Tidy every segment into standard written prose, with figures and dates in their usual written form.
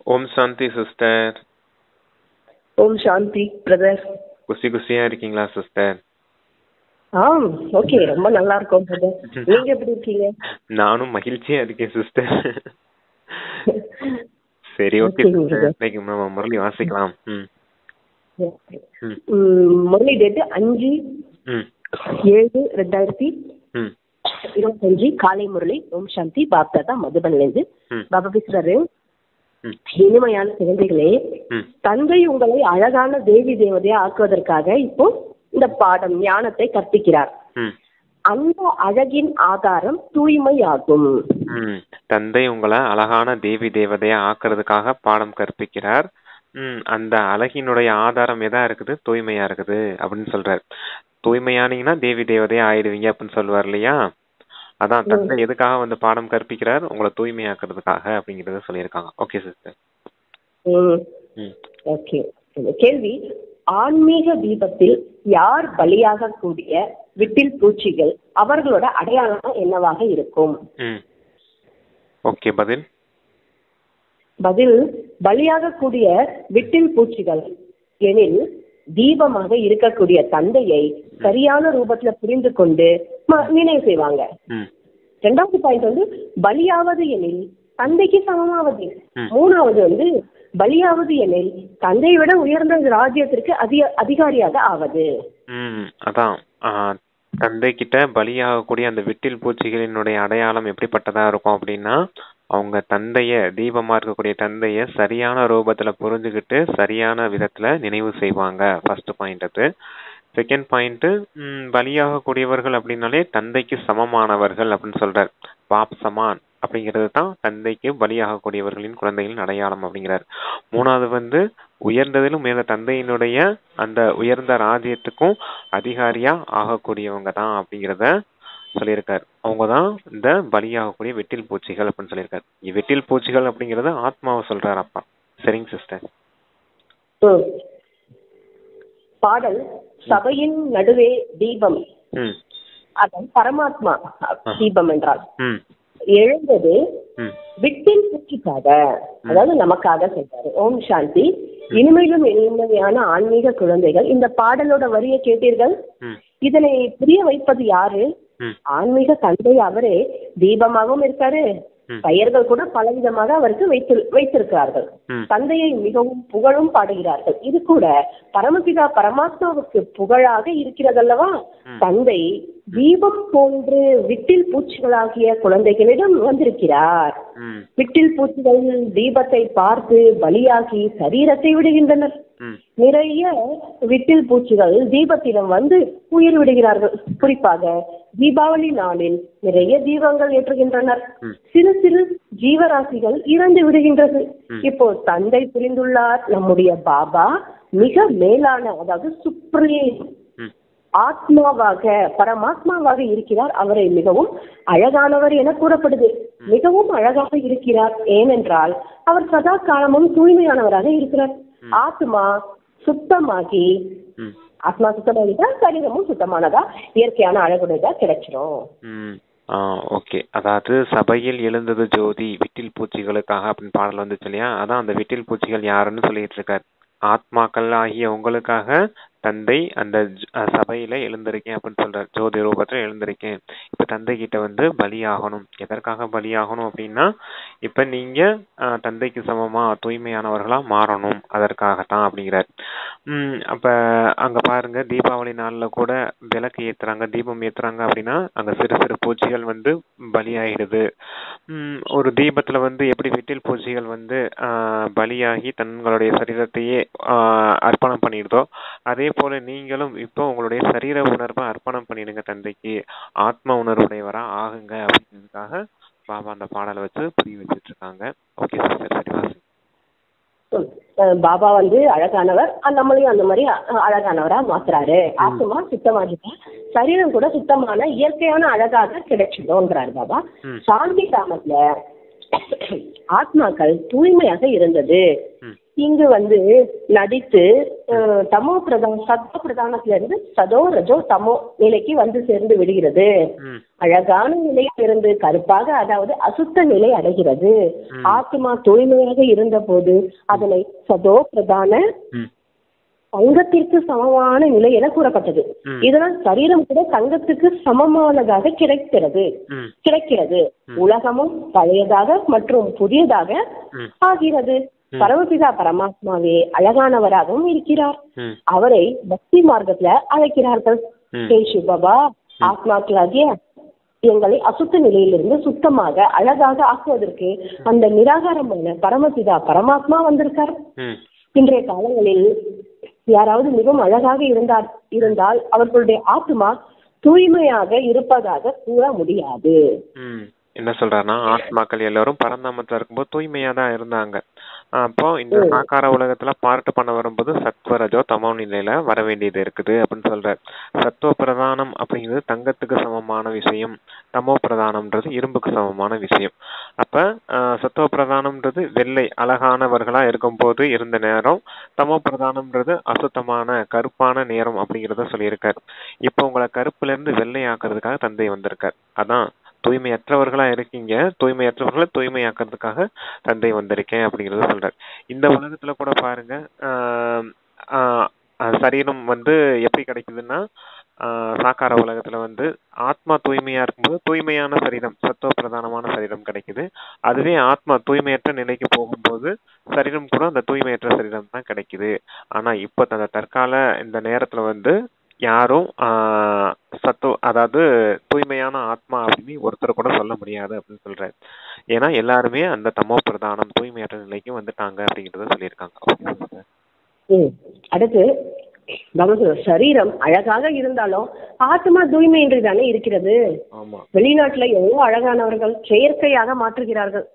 ஓம் சாந்தி sister. ஓம் சாந்தி brother. குசியா இருக்கீங்களா sister? Okay, ரொம்ப நல்லா இருக்கும் பிரதர். நீங்க எப்படி இருக்கீங்க? நானும் மகிழ்ச்சியா இருக்கேன் சிஸ்டர். சரி, ஓகே சிஸ்டர், இன்னைக்கு நம்ம முரளி வாசிக்கலாம். முரளி டேட் 5/7/2025 காலை முரளி. ஓம் சாந்தி. பாப்தாதா மதுபன்லேருந்து பாபா பேசுறாரு. இனிமையான குழந்தைகளே, தந்தை உங்களை அழகான தேவி தேவதையா ஆக்குவதற்காக இப்போ இந்த பாடம் ஞானத்தை கற்பிக்கிறார். அந்த அழகின் ஆதாரம் தூய்மை ஆகும். தந்தை உங்களை அழகான தேவி தேவதையா ஆக்குறதுக்காக பாடம் கற்பிக்கிறார். அந்த அழகினுடைய ஆதாரம் எதா இருக்குது? தூய்மையா இருக்குது அப்படின்னு சொல்றாரு. தூய்மையானீங்கன்னா தேவி தேவதையா ஆயிடுவீங்க அப்படின்னு சொல்லுவார் இல்லையா? அதான் தந்தை எதுக்காக வந்து பாடம் கற்பிக்கிறார்? உங்களை தூய்மையாக்குறதுக்காக அப்படிங்கறத சொல்லியிருக்காங்க. Okay sister. ஓகே. கேள்வி: ஆன்மீக தீபத்தில் யார் பலியாக கூடிய விட்டில் பூச்சிகள், அவர்களோட அடையாளம் என்னவாக இருக்கும்? ஓகே, பதில். பலியாக கூடிய விட்டில் பூச்சிகள் எனில் தீபமாக இருக்கக்கூடிய தந்தையை சரியான ரூபத்துல புரிந்து கொண்டு நினைவு செய்வாங்க. ரெண்டாவது பாயிண்ட் வந்து பலியாவது எனில் தந்தைக்கு சமமாவது. மூணாவது வந்து பலியாவது எனில் தந்தையை விட உயர்ந்த ராஜ்யத்திற்கு அதிகாரியாக ஆவது. அதான் தந்தை கிட்ட பலியாகக்கூடிய அந்த விட்டில் பூச்சிகளினுடைய அடையாளம் எப்படிப்பட்டதா இருக்கும் அப்படின்னா, அவங்க தந்தைய, தீபமா இருக்கக்கூடிய தந்தைய சரியான ரூபத்துல புரிஞ்சுக்கிட்டு சரியான விதத்துல நினைவு செய்வாங்க. ஃபர்ஸ்ட் பாயிண்ட் அது. செகண்ட் பாயிண்ட், பலியாக கூடியவர்கள் அப்படின்னாலே தந்தைக்கு சமமானவர்கள் அப்படின்னு சொல்றார். பாப் சமான் அப்படிங்கிறது தான் தந்தைக்கு பலியாக கூடியவர்களின் குழந்தைகளின் அடையாளம் அப்படிங்கிறார். மூணாவது வந்து உயர்ந்ததிலும் உயர்ந்த தந்தையினுடைய அந்த உயர்ந்த ராஜ்யத்துக்கும் அதிகாரியா ஆகக்கூடியவங்க தான் அப்படிங்கிறத சொல்லியிருக்காரு. அவங்கதான் இந்த பலியாகக்கூடிய வெட்டில் பூச்சிகள் அப்படின்னு சொல்லியிருக்காரு. வெட்டில் பூச்சிகள் அப்படிங்கறத ஆத்மாவை சொல்றாரு அப்பா. சரிங்க சிஸ்டர். பாடல்: சபையின் நடுவே தீபம், அதான் பரமாத்மா தீபம் என்றால் எழுந்தது விட்டில் பூச்சிக்காக, அதாவது நமக்காக சொல்றாரு. ஓம் சாந்தி. இனிமையிலும் இனிமையான ஆன்மீக குழந்தைகள், இந்த பாடலோட வரியை கேட்டீர்கள். இதனை புரிய வைப்பது யாரு? ஆன்மீக தந்தை. அவரே தீபமாகவும் இருக்காரு. பெயர்கள் கூட பலவிதமாக அவருக்கு வைத்திருக்கிறார்கள். தந்தையை மிகவும் புகழும் பாடுகிறார்கள். இது கூட பரமபிதா பரமாத்மாவுக்கு புகழாக இருக்கிறதல்லவா? தந்தை தீபம் போன்று விட்டில் பூச்சிகளாகிய குழந்தைகளிடம் வந்திருக்கிறார். விட்டில் பூச்சிகள் தீபத்தை பார்த்து பலியாகி சரீரத்தை விடுகின்றனர். நிறைய விட்டில் பூச்சிகள் தீபத்திடம் வந்து உயிர் விடுகிறார்கள். குறிப்பாக தீபாவளி நாளில் நிறைய தீபங்கள் ஏற்றுகின்றனர். சிறு சிறு ஜீவராசிகள் இறந்து விடுகின்றது. இப்போ தந்தை புரிந்துள்ளார், நம்முடைய பாபா மிக மேலான, அதாவது சுப்ரீம் ஆத்மாவாக, பரமாத்மாவாக இருக்கிறார். அவரை மிகவும் அழகானவர் என கூறப்படுது. மிகவும் அழகாக இருக்கிறார். ஏனென்றால் அவர் சதா காலமும் தூய்மையானவராக இருக்கிறார். ஆத்மா சுத்தமாகி, ஆத்மா சுத்தமாகிட்டா சரீரமும் சுத்தமானதா, இயற்கையான அழகுடையதா கிடைச்சிரும். ஓகே. அதாவது சபையில் எழுந்தது ஜோதி விட்டில் பூச்சிகளுக்காக அப்படின்னு பாடல் வந்துச்சு இல்லையா? அதான் அந்த விட்டில் பூச்சிகள் யாருன்னு சொல்லிட்டு இருக்காரு. ஆத்மாக்கள் ஆகிய உங்களுக்காக தந்தை அந்த சபையில எழுந்திருக்கேன் அப்படின்னு சொல்றாரு. ஜோதி ரூபத்துல எழுந்திருக்கேன். இப்ப தந்தை கிட்ட வந்து பலியாகணும். எதற்காக பலியாகணும் அப்படின்னா, இப்ப நீங்க தந்தைக்கு சமமா தூய்மையானவர்களா மாறணும், அதற்காகத்தான் அப்படிங்கிறார். அப்ப அங்க பாருங்க, தீபாவளி நாள்ல கூட விளக்கு ஏத்துறாங்க, தீபம் ஏத்துறாங்க அப்படின்னா அங்க சிறு சிறு பூச்சிகள் வந்து பலியாயிடுது. ஒரு தீபத்துல வந்து எப்படி வெட்டில் பூச்சிகள் வந்து பலியாகி தங்களுடைய சரீரத்தையே அர்ப்பணம் பண்ணிடுதோ, அதே போல நீங்களும் இப்போ உங்களுடைய சரீர உணர்வை அர்ப்பணம் பண்ணிடுங்க தந்தைக்கு. ஆத்ம உணர்வுடையவரா ஆகுங்க அப்படிங்கிறதுக்காக பாபா அந்த பாடலை வச்சு புரிய வச்சுட்டு இருக்காங்க. ஓகே சார், சரி வாசி. பாபா வந்து அழகானவர், நம்மளையும் அந்த மாதிரி அழகானவரா மாத்துறாரு. ஆத்மா சுத்தமாகிட்டா சரீரம் கூட சுத்தமான இயற்கையான அழகாக கிடைச்சிடும்ன்றாரு பாபா. சாந்தி கிராமத்துல ஆத்மாக்கள் தூய்மையாக இருந்தது. இங்கு வந்து நடித்து சத்தோ பிரதானத்துல இருந்து சதோ ரஜோ தமோ நிலைக்கு வந்து சேர்ந்து விடுகிறது. அழகான நிலையிலிருந்து கருப்பாக, அதாவது அசுத்த நிலை அடைகிறது. ஆத்மா தூய்மையாக இருந்த போது அதனை சதோ பிரதான தங்கத்திற்கு சமமான நிலை என கூறப்பட்டது. இதனால் சரீரம் கூட தங்கத்துக்கு சமமானதாக கிடைக்கிறது. உலகமும் பழையதாக மற்றும் புதியதாக ஆகிறது. பரமபிதா பரமாத்மாவே அழகானவராகவும் இருக்கிறார். அவரை பக்தி மார்க்கத்துல அழைக்கிறார்கள். பாபா, ஆத்மாக்களாகிய எங்களை அசுத்த நிலையிலிருந்து சுத்தமாக அழகாக ஆக்குவதற்கு அந்த நிராகாரமான பரமபிதா பரமாத்மா வந்திருக்கார். இன்றைய காலங்களில் யாராவது மிகவும் அழகாக இருந்தால் அவர்களுடைய ஆத்மா தூய்மையாக இருப்பதாக கூற முடியாது. என்ன சொல்றாருன்னா, ஆத்மாக்கள் எல்லாரும் பரந்தாமத்துல இருக்கும்போது தூய்மையா தான் இருந்தாங்க. அப்போ இந்த சாக்கார உலகத்துல பார்ட் பண்ண வரும்போது சத்வரஜோ தமோ நிலையில வர வேண்டியது இருக்குது அப்படின்னு சொல்றாரு. சத்துவ பிரதானம் அப்படிங்கிறது தங்கத்துக்கு சமமான விஷயம், தமோ பிரதானம்ன்றது இரும்புக்கு சமமான விஷயம். அப்ப சத்துவ பிரதானம்ன்றது வெள்ளை அழகானவர்களா இருக்கும்போது இருந்த நேரம், தமோ பிரதானம்ன்றது அசுத்தமான கருப்பான நேரம் அப்படிங்கிறத சொல்லியிருக்காரு. இப்போ உங்களை கருப்புல இருந்து வெள்ளை ஆக்குறதுக்காக தந்தை வந்திருக்கார். அதான் தூய்மையற்றவர்களா இருக்கீங்க, தூய்மையற்றவர்களை தூய்மையாக்குறதுக்காக தந்தை வந்திருக்கேன் அப்படிங்கறத சொல்றாரு. இந்த உலகத்துல கூட பாருங்க, சரீரம் வந்து எப்படி கிடைக்குதுன்னா, சாக்கார உலகத்துல வந்து ஆத்மா தூய்மையா இருக்கும்போது தூய்மையான சரீரம், சத்துவ பிரதானமான சரீரம் கிடைக்குது. அதுவே ஆத்மா தூய்மையற்ற நிலைக்கு போகும்போது சரீரம் கூட அந்த தூய்மையற்ற சரீரம் தான் கிடைக்குது. ஆனா இப்ப அந்த தற்கால இந்த நேரத்துல வந்து யாரும் அதாவது தூய்மையான ஆத்மா அப்படின்னு ஒருத்தர் கூட சொல்ல முடியாது அப்படின்னு சொல்றாரு. ஏன்னா எல்லாருமே அந்த தமோ பிரதானம் தூய்மையற்ற நிலைக்கு வந்துட்டாங்க அப்படிங்கறத சொல்லியிருக்காங்க. அடுத்து சரீரம் அழகாக இருந்தாலும் ஆத்மா தூய்மையின்றி தானே இருக்கிறது. வெளிநாட்டுல எவ்வளவு அழகானவர்கள் செயற்கையாக மாற்றுகிறார்கள்.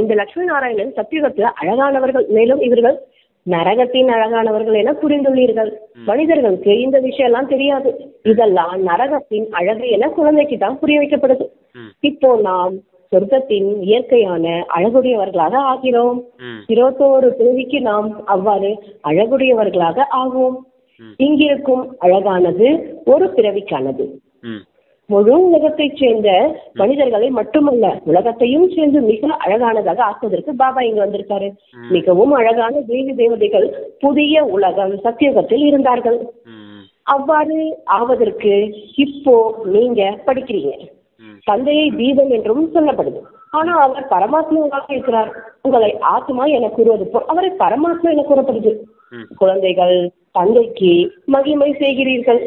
இந்த லட்சுமி நாராயணன் சத்தியுகத்துல அழகானவர்கள், மேலும் இவர்கள் நரகத்தின் அழகானவர்கள் என புரிந்துள்ளீர்கள். மனிதர்களுக்கு இந்த விஷயம் எல்லாம் தெரியாது. இதெல்லாம் நரகத்தின் அழகு என குழந்தைக்கு தான் புரிய வைக்கப்படுது. இப்போ நாம் சொர்க்கத்தின் இயற்கையான அழகுடையவர்களாக ஆகிறோம். 21 பிறவிக்கு நாம் அவ்வாறு அழகுடையவர்களாக ஆகுவோம். இங்கிருக்கும் அழகானது ஒரு பிறவிக்கானது. முழு உலகத்தை சேர்ந்த மனிதர்களை மட்டுமல்ல, உலகத்தையும் சேர்ந்து மிக அழகானதாக ஆக்குவதற்கு பாபா இங்க வந்திருக்காரு. மிகவும் அழகான தேவி தேவதைகள் புதிய உலகம் சத்தியுகத்தில் இருந்தார்கள். அவ்வாறு ஆவதற்கு இப்போ நீங்க படிக்கிறீங்க. தந்தையை தீபம் என்றும் சொல்லப்படுது. ஆனா அவர் பரமாத்மாவாக இருக்கிறார். உங்களை ஆத்மா என கூறுவது போல் அவரை பரமாத்மா என கூறப்படுது. குழந்தைகள் தந்தைக்கு மகிமை செய்கிறீர்கள்.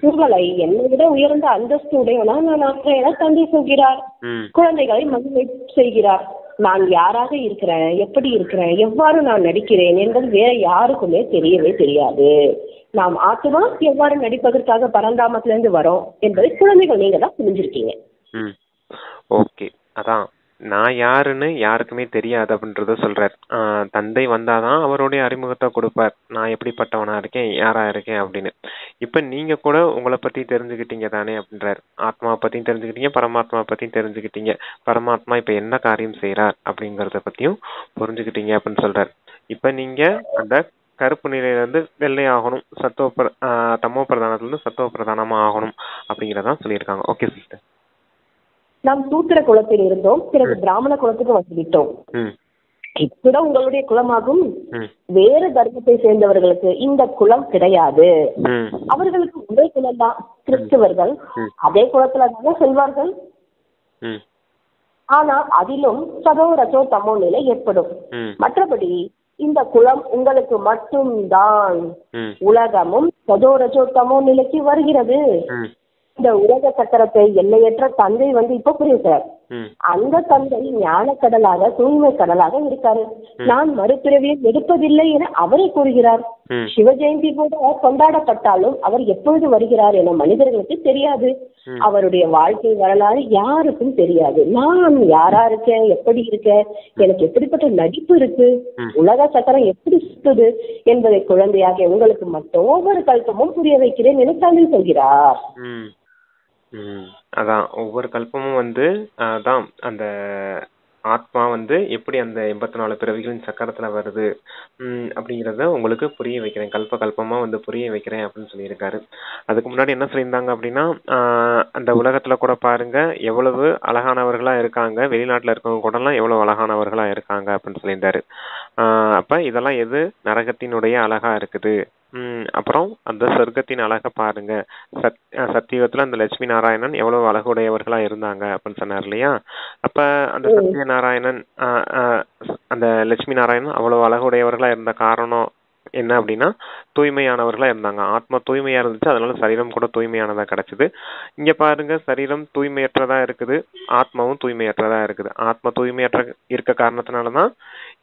உங்களை என்னை விட உயர்ந்த அந்தஸ்து உடையவனா நான் என தந்தை சொல்கிறார். குழந்தைகளை மகிமை செய்கிறார். நான் யாராக இருக்கிறேன், எப்படி இருக்கிறேன், எவ்வாறு நான் நடிக்கிறேன் என்பது வேற யாருக்குமே தெரியவே தெரியாது. நாம் ஆத்மா எவ்வாறு நடிப்பதற்காக பரந்தாமத்துல இருந்து வரோம் என்பதை குழந்தைகள் நீங்க தான் புரிஞ்சிருக்கீங்க. ஓகே, அதான் நான் யாருன்னு யாருக்குமே தெரியாது அப்படின்றத சொல்றார். தந்தை வந்தாதான் அவருடைய அறிமுகத்தை கொடுப்பார். நான் எப்படிப்பட்டவனா இருக்கேன், யாரா இருக்கேன் அப்படின்னு. இப்ப நீங்க கூட உங்களை பத்தி தெரிஞ்சுக்கிட்டீங்க தானே அப்படின்றார். ஆத்மாவை பத்தியும் தெரிஞ்சுக்கிட்டீங்க, பரமாத்மா பத்தியும் தெரிஞ்சுக்கிட்டீங்க. பரமாத்மா இப்ப என்ன காரியம் செய்யறார் அப்படிங்கறத பத்தியும் புரிஞ்சுக்கிட்டீங்க அப்படின்னு சொல்றார். இப்ப நீங்க அந்த கருப்பு நிலையில இருந்து வெள்ளை ஆகணும், தமோ பிரதானத்துல இருந்து சத்துவ பிரதானமா ஆகணும் அப்படிங்கறதான் சொல்லியிருக்காங்க. Okay sister. நாம் சூத்திர குலத்தில் இருந்தோம், பிறகு பிராமண குலத்துக்கு வந்துவிட்டோம். இப்பட உங்களுடைய குலமாகும். வேறு தர்மத்தை சேர்ந்தவர்களுக்கு இந்த குலம் கிடையாது. அவர்களுக்கு ஒரே குலம் தான். கிறிஸ்தவர்கள் அதே குலத்துலதான் செல்வார்கள். ஆனா அதிலும் சதோ ரஜோ தமோ நிலை ஏற்படும். மற்றபடி இந்த குலம் உங்களுக்கு மட்டும்தான். உலகமும் சதோ ரஜோ தமோ நிலைக்கு வருகிறது. இந்த உலக சக்கரத்தை எல்லையற்ற தந்தை வந்து இப்ப புரியுறார். அந்த தந்தை ஞான கடலாக தூய்மை கடலாக இருக்காரு. நான் மறுபிறவியை எடுப்பதில்லை என அவரை கூறுகிறார். சிவ ஜெயந்தி கூட கொண்டாடப்பட்டாலும் அவர் எப்பொழுது வருகிறார் என மனிதர்களுக்கு தெரியாது. அவருடைய வாழ்க்கை வரலாறு யாருக்கும் தெரியாது. நான் யாரா இருக்கேன், எப்படி இருக்கேன், எனக்கு எப்படிப்பட்ட நடிப்பு இருக்கு, உலக சக்கரம் எப்படி சுத்துது என்பதை குழந்தையாக உங்களுக்கு மட்டும் ஒவ்வொரு கல்பமும் புரிய வைக்கிறேன் என தந்தை சொல்கிறார். அதான் ஒவ்வொரு கல்பமும் வந்து அதான் அந்த ஆத்மா வந்து எப்படி அந்த 84 பிறவிகளின் சக்கரத்துல வருது அப்படிங்கிறத உங்களுக்கு புரிய வைக்கிறேன், கல்பமா வந்து புரிய வைக்கிறேன் அப்படின்னு சொல்லியிருக்காரு. அதுக்கு முன்னாடி என்ன சொல்லியிருந்தாங்க அப்படின்னா, அந்த உலகத்துல கூட பாருங்க எவ்வளவு அழகானவர்களா இருக்காங்க, வெளிநாட்டுல இருக்கவங்க கூட எல்லாம் எவ்வளவு அழகானவர்களா இருக்காங்க அப்படின்னு சொல்லியிருந்தாரு. அப்ப இதெல்லாம் எது நரகத்தினுடைய அழகா இருக்குது. அப்புறம் அந்த சொர்க்கத்தின் அழகை பாருங்க. சத்தியுகத்துல அந்த லட்சுமி நாராயணன் எவ்வளவு அழகுடையவர்களா இருந்தாங்க அப்படின்னு சொன்னார் இல்லையா? அப்ப அந்த சத்திய நாராயணன் அந்த லட்சுமி நாராயணன் அவ்வளவு அழகுடையவர்களா இருந்த காரணம் என்ன அப்படின்னா, தூய்மையானவர்களா இருந்தாங்க. ஆத்மா தூய்மையா இருந்துச்சு, அதனால சரீரம் கூட தூய்மையானதா கிடைச்சது. இங்க பாருங்க, சரீரம் தூய்மையற்றதா இருக்குது, ஆத்மாவும் தூய்மையற்றதா இருக்குது. ஆத்மா தூய்மையற்ற இருக்க காரணத்தினாலதான்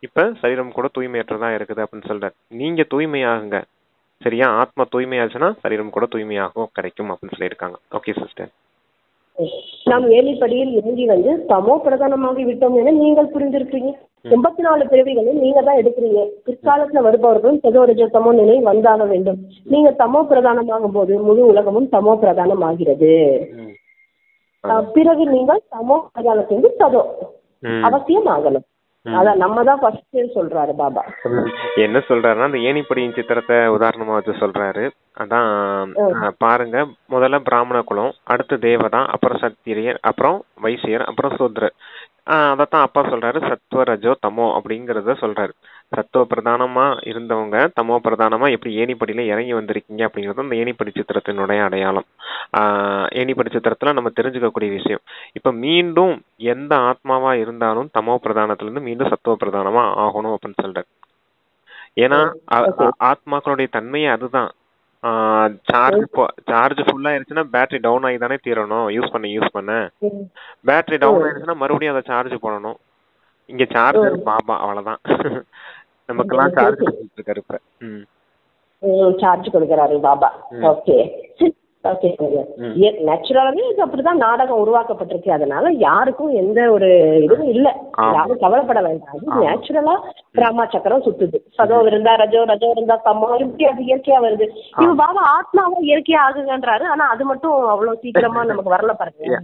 இப்ப சரீரம் கூட தூய்மையற்றதா இருக்குது அப்படின்னு சொல்றாரு. நீங்க தூய்மையாகுங்க, சரியா? ஆத்மா தூய்மையாச்சுன்னா சரீரம் கூட தூய்மையாகவும் கிடைக்கும் அப்படின்னு சொல்லியிருக்காங்க. Okay sister. நாம் ஏழிப்படியில் இறங்கி வந்து தமோ பிரதானமாகி விட்டோம் என நீங்கள் புரிந்திருக்கிறீங்க. 84 பிறவிகளும் நீங்க தான் எடுக்கிறீங்க. பிற்காலத்துல வருபவர்களும் சதோரஜ தமோ நிலை வந்தாக வேண்டும். நீங்க தமோ பிரதானமாகும் போது முழு உலகமும் தமோ பிரதானம் ஆகிறது. பிறகு நீங்கள் தமோ பிரதானத்திலிருந்து சதோ அவசியம் ஆகணும். அதான் நம்ம தான் ஃபர்ஸ்ட் சொல்றாரு பாபா. என்ன சொல்றாருன்னா, அந்த ஏணிப்படியின் சித்திரத்தை உதாரணமா வச்சு சொல்றாரு. அதான் பாருங்க, முதல்ல பிராமண குலம், அடுத்து தேவதா, அப்புறம் சத்திரியர், அப்புறம் வைசியர், அப்புறம் சூத்ரர். அதத்தான் அப்பா சொல்றாரு, சத்வ ரஜோ தமோ அப்படிங்கறத சொல்றாரு. சத்துவ பிரதானமா இருந்தவங்க தமோ பிரதானமா எப்படி ஏணிப்படியில இறங்கி வந்திருக்கீங்க அப்படிங்கறது அந்த ஏணிப்படி சித்திரத்தினுடைய அடையாளம். ஏணிப்படி சித்திரத்துல நம்ம தெரிஞ்சுக்கக்கூடிய விஷயம். இப்ப மீண்டும் எந்த ஆத்மாவா இருந்தாலும் தமோ பிரதானத்துல இருந்து மீண்டும் சத்துவ பிரதானமா ஆகணும் அப்படின்னு சொல்றாரு. ஏன்னா ஆத்மாக்களுடைய தன்மையே அதுதான். சார்ஜ் ஃபுல்லா இருந்துச்சுன்னா பேட்டரி டவுன் ஆகி தானே தீரணும். யூஸ் பண்ண பேட்டரி டவுன் ஆயிடுச்சுன்னா மறுபடியும் அதை சார்ஜ் பண்ணணும். இங்க சார்ஜர் பாபா, அவ்வளவுதான். நமக்கெல்லாம் சார்ஜ் கொடுத்துட்டு இருக்காரு இப்ப. சார்ஜ் கொடுக்கறாரு பாபா. Okay okay. நேச்சுரலாவே இது அப்படிதான் நாடகம் உருவாக்கப்பட்டிருக்கு. அதனால யாருக்கும் எந்த ஒரு இதுவும் இல்ல, யாரும் கவலைப்பட வேண்டாம். அது நேச்சுரலா ராமா சக்கரம் சுத்துது. சதோ இருந்தா ரஜோ, ரஜோ இருந்தா தமோ, இப்படி அது இயற்கையா வருது. இவ பாபா ஆத்மாவும் இயற்கையா ஆகுங்கன்றாரு. ஆனா அது மட்டும் அவ்வளவு சீக்கிரமா நமக்கு வரல பாருங்க.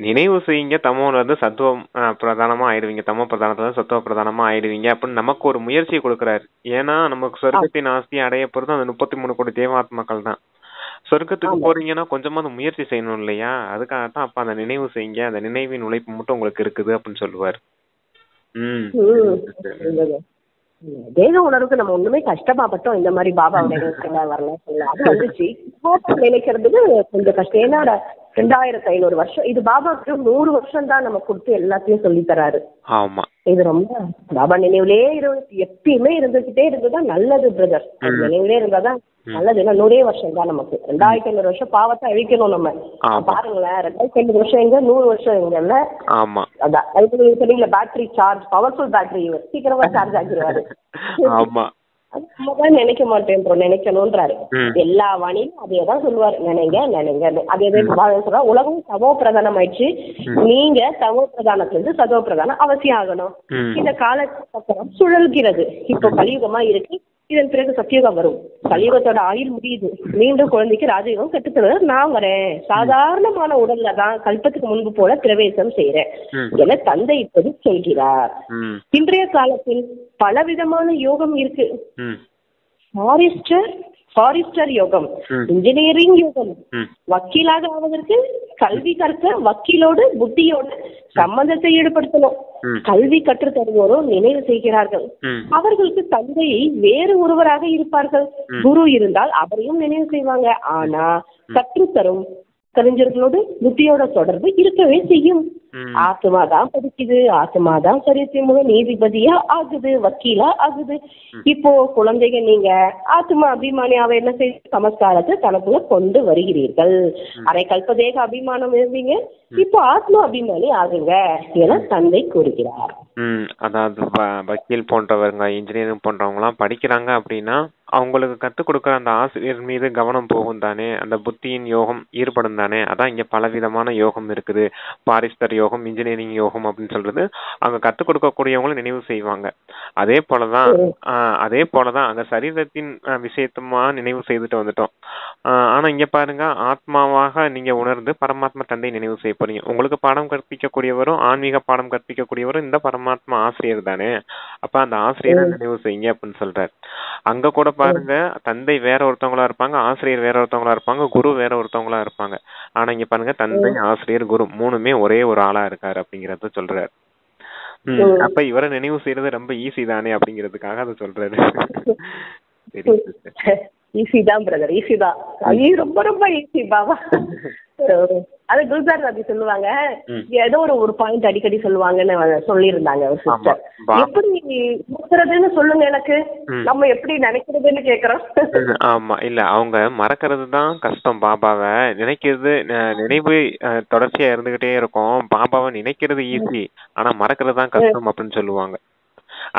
நினைவு செய்யுங்க, தமோல இருந்து சத்துவம் பிரதானமா ஆயிடுவீங்க, தமோ பிரதானத்துல சத்துவ பிரதானமா ஆயிடுவீங்க அப்படின்னு நமக்கு ஒரு முயற்சியை கொடுக்கறாரு. ஏன்னா நமக்கு சொர்க்கத்தின் ஆஸ்தியை அடைய போறது அந்த 33 கோடி தேவாத்மாக்கள் தான். சொர்க்கத்துக்கு போறீங்கன்னா கொஞ்சமா அந்த முயற்சி செய்யணும் இல்லையா? அதுக்காகத்தான் அப்ப அந்த நினைவு செய்யுங்க, அந்த நினைவின் உழைப்பு மட்டும் உங்களுக்கு இருக்குது அப்படின்னு சொல்லுவாரு. தேக உணர்வுக்கு நம்ம ஒண்ணுமே கஷ்டமாப்பட்டோம். இந்த மாதிரி பாபா வரல அது வந்துச்சு. நினைக்கிறதுக்கு கொஞ்சம் கஷ்டம். ஏன்னா 2500 வருஷம் இது பாபாவுக்கு 100 வருஷம் தான் நம்ம கொடுத்து எல்லாத்தையும் சொல்லி தராரு. ஆமா, இது ரொம்ப பாபா நினைவுலயே எப்பயுமே இருந்துகிட்டே இருந்ததுதான் நல்லது பிரதர். நினைவுலயே இருந்தாதான் நல்லது. ஏன்னா 100 வருஷம் தான் நமக்கு. 2500 வருஷம் பாவத்தை அழிக்கணும் நம்ம. பாருங்களேன், 2500 வருஷம் எங்க, 100 வருஷம் எங்கல்ல. ஆமா, அதான் அதுக்கு நீங்க சொன்னீங்களா பேட்டரி சார்ஜ், பவர்ஃபுல் பேட்டரி, சீக்கிரமா சார்ஜ் ஆகிடுவாரு. ஆமா, நம்மதான் நினைக்க மாட்டேன்றோம், நினைக்கணும்ன்றாரு. எல்லா வாணியும் அதேதான் சொல்லுவாரு, நினைங்க நினைங்க. அதே சொல்றா, உலகம் சமோ பிரதானம் ஆயிடுச்சு, நீங்க சமோ பிரதானத்துல இருந்து சதோ பிரதானம் அவசியம் ஆகணும். இந்த கால சக்கரம் சுழல்கிறது. இப்போ கலியுகமா இருக்கு, இதன் பிறகு சத்தியுகம் வரும். கலியுகத்தோட ஆயுள் முடியுது, மீண்டும் குழந்தைக்கு ராஜயுகம் கட்டுத்தருவது நான் வரேன். சாதாரணமான உடல்ல தான் கல்பத்துக்கு முன்பு போல பிரவேசம் செய்யறேன் என தந்தை இப்போது சொல்கிறார். இன்றைய காலத்தில் பலவிதமான யோகம் இருக்கு. ஃபாரிஸ்டர் யோகம், இன்ஜினியரிங் யோகம், வக்கீலாக ஆவதற்கு கல்வி கற்க வக்கீலோடு புத்தியோடு சம்பந்தத்தை ஈடுபடுத்தணும். கல்வி கற்று தருவோரும் நினைவு செய்கிறார்கள். அவர்களுக்கு தந்தை வேறு ஒருவராக இருப்பார்கள். குரு இருந்தால் அவரையும் நினைவு செய்வாங்க. ஆனா கற்றுத்தரும் கலைஞர்களோடு புத்தியோட தொடர்பு இருக்கவே செய்யும். ஆத்மாதான் படிக்குது, ஆத்மாதான் சரித்திர நீதிபதியா ஆகுது, வக்கீலா ஆகுது. இப்போ குழந்தைங்க நீங்க ஆத்மா அபிமானியாவை என்ன செய்ய சமஸ்காரத்தை தனக்குள்ள கொண்டு வருகிறீர்கள். அரை கல்பதேக அபிமானம் இருந்தீங்க, இப்போ ஆத்மா அபிமானி ஆகுங்க என தந்தை கூறுகிறார். அதாவது வக்கீல் போன்றவங்க, இன்ஜினியரிங் போன்றவங்க எல்லாம் படிக்கிறாங்க அப்படின்னா அவங்களுக்கு கற்றுக் கொடுக்குற அந்த ஆசிரியர் மீது கவனம் போகும் தானே, அந்த புத்தியின் யோகம் ஈடுபடும் தானே. அதான் இங்க பலவிதமான யோகம் இருக்குது. பாரிஸ்டர் யோகம், இன்ஜினியரிங் யோகம் அப்படின்னு சொல்றது அங்க கற்றுக் கொடுக்கக்கூடியவங்களும் நினைவு செய்வாங்க. அதே போலதான் அதே போலதான் அங்க சரீரத்தின் விஷயத்தமா நினைவு செய்துட்டு வந்துட்டோம். ஆனா இங்க பாருங்க, ஆத்மாவாக நீங்க உணர்ந்து பரமாத்மா தந்தை நினைவு செய்ய போறீங்க. உங்களுக்கு பாடம் கற்பிக்கக்கூடியவரும் ஆன்மீக பாடம் கற்பிக்கக்கூடியவரும் இந்த பரமாத்மா ஆசிரியர் தானே. அப்ப அந்த ஆசிரியரை நினைவு செய்யுங்க அப்படின்னு சொல்றாரு. அங்க கூட பாருங்க, தந்தை வேற ஒருத்தவங்களா இருப்பாங்க, ஆசிரியர் வேற ஒருத்தவங்களா இருப்பாங்க, குரு வேற ஒருத்தவங்களா இருப்பாங்க. ஆனா இங்க பாருங்க, தந்தை, ஆசிரியர், குரு மூணுமே ஒரே ஒரு ஆளா இருக்காரு அப்படிங்கறத சொல்றாரு. அப்ப இவரை நினைவு செய்யறது ரொம்ப ஈஸி தானே அப்படிங்கிறதுக்காக அதை சொல்றாரு. ஈஸி தான் பிரதர், ஈஸி தான். ஐயோ ரொம்ப ரொம்ப ஈஸி பாபா. அது குல்சார் அப்படி சொல்லுவாங்க, ஏதோ ஒரு பாயிண்ட் அடிக்கடி சொல்லுவாங்கன்னு சொல்லியிருந்தாங்க ஒரு சிஸ்டர். எப்படி இருக்கிறதுன்னு சொல்லுங்க எனக்கு, நம்ம எப்படி நினைக்கிறதுன்னு கேக்குறோம். ஆமா, இல்ல அவங்க மறக்கிறது தான் கஷ்டம். பாபாவை நினைக்கிறது, நினைவு தொடர்ச்சியா இருந்துகிட்டே இருக்கும். பாபாவை நினைக்கிறது ஈஸி, ஆனா மறக்கிறது தான் கஷ்டம் அப்படின்னு சொல்லுவாங்க.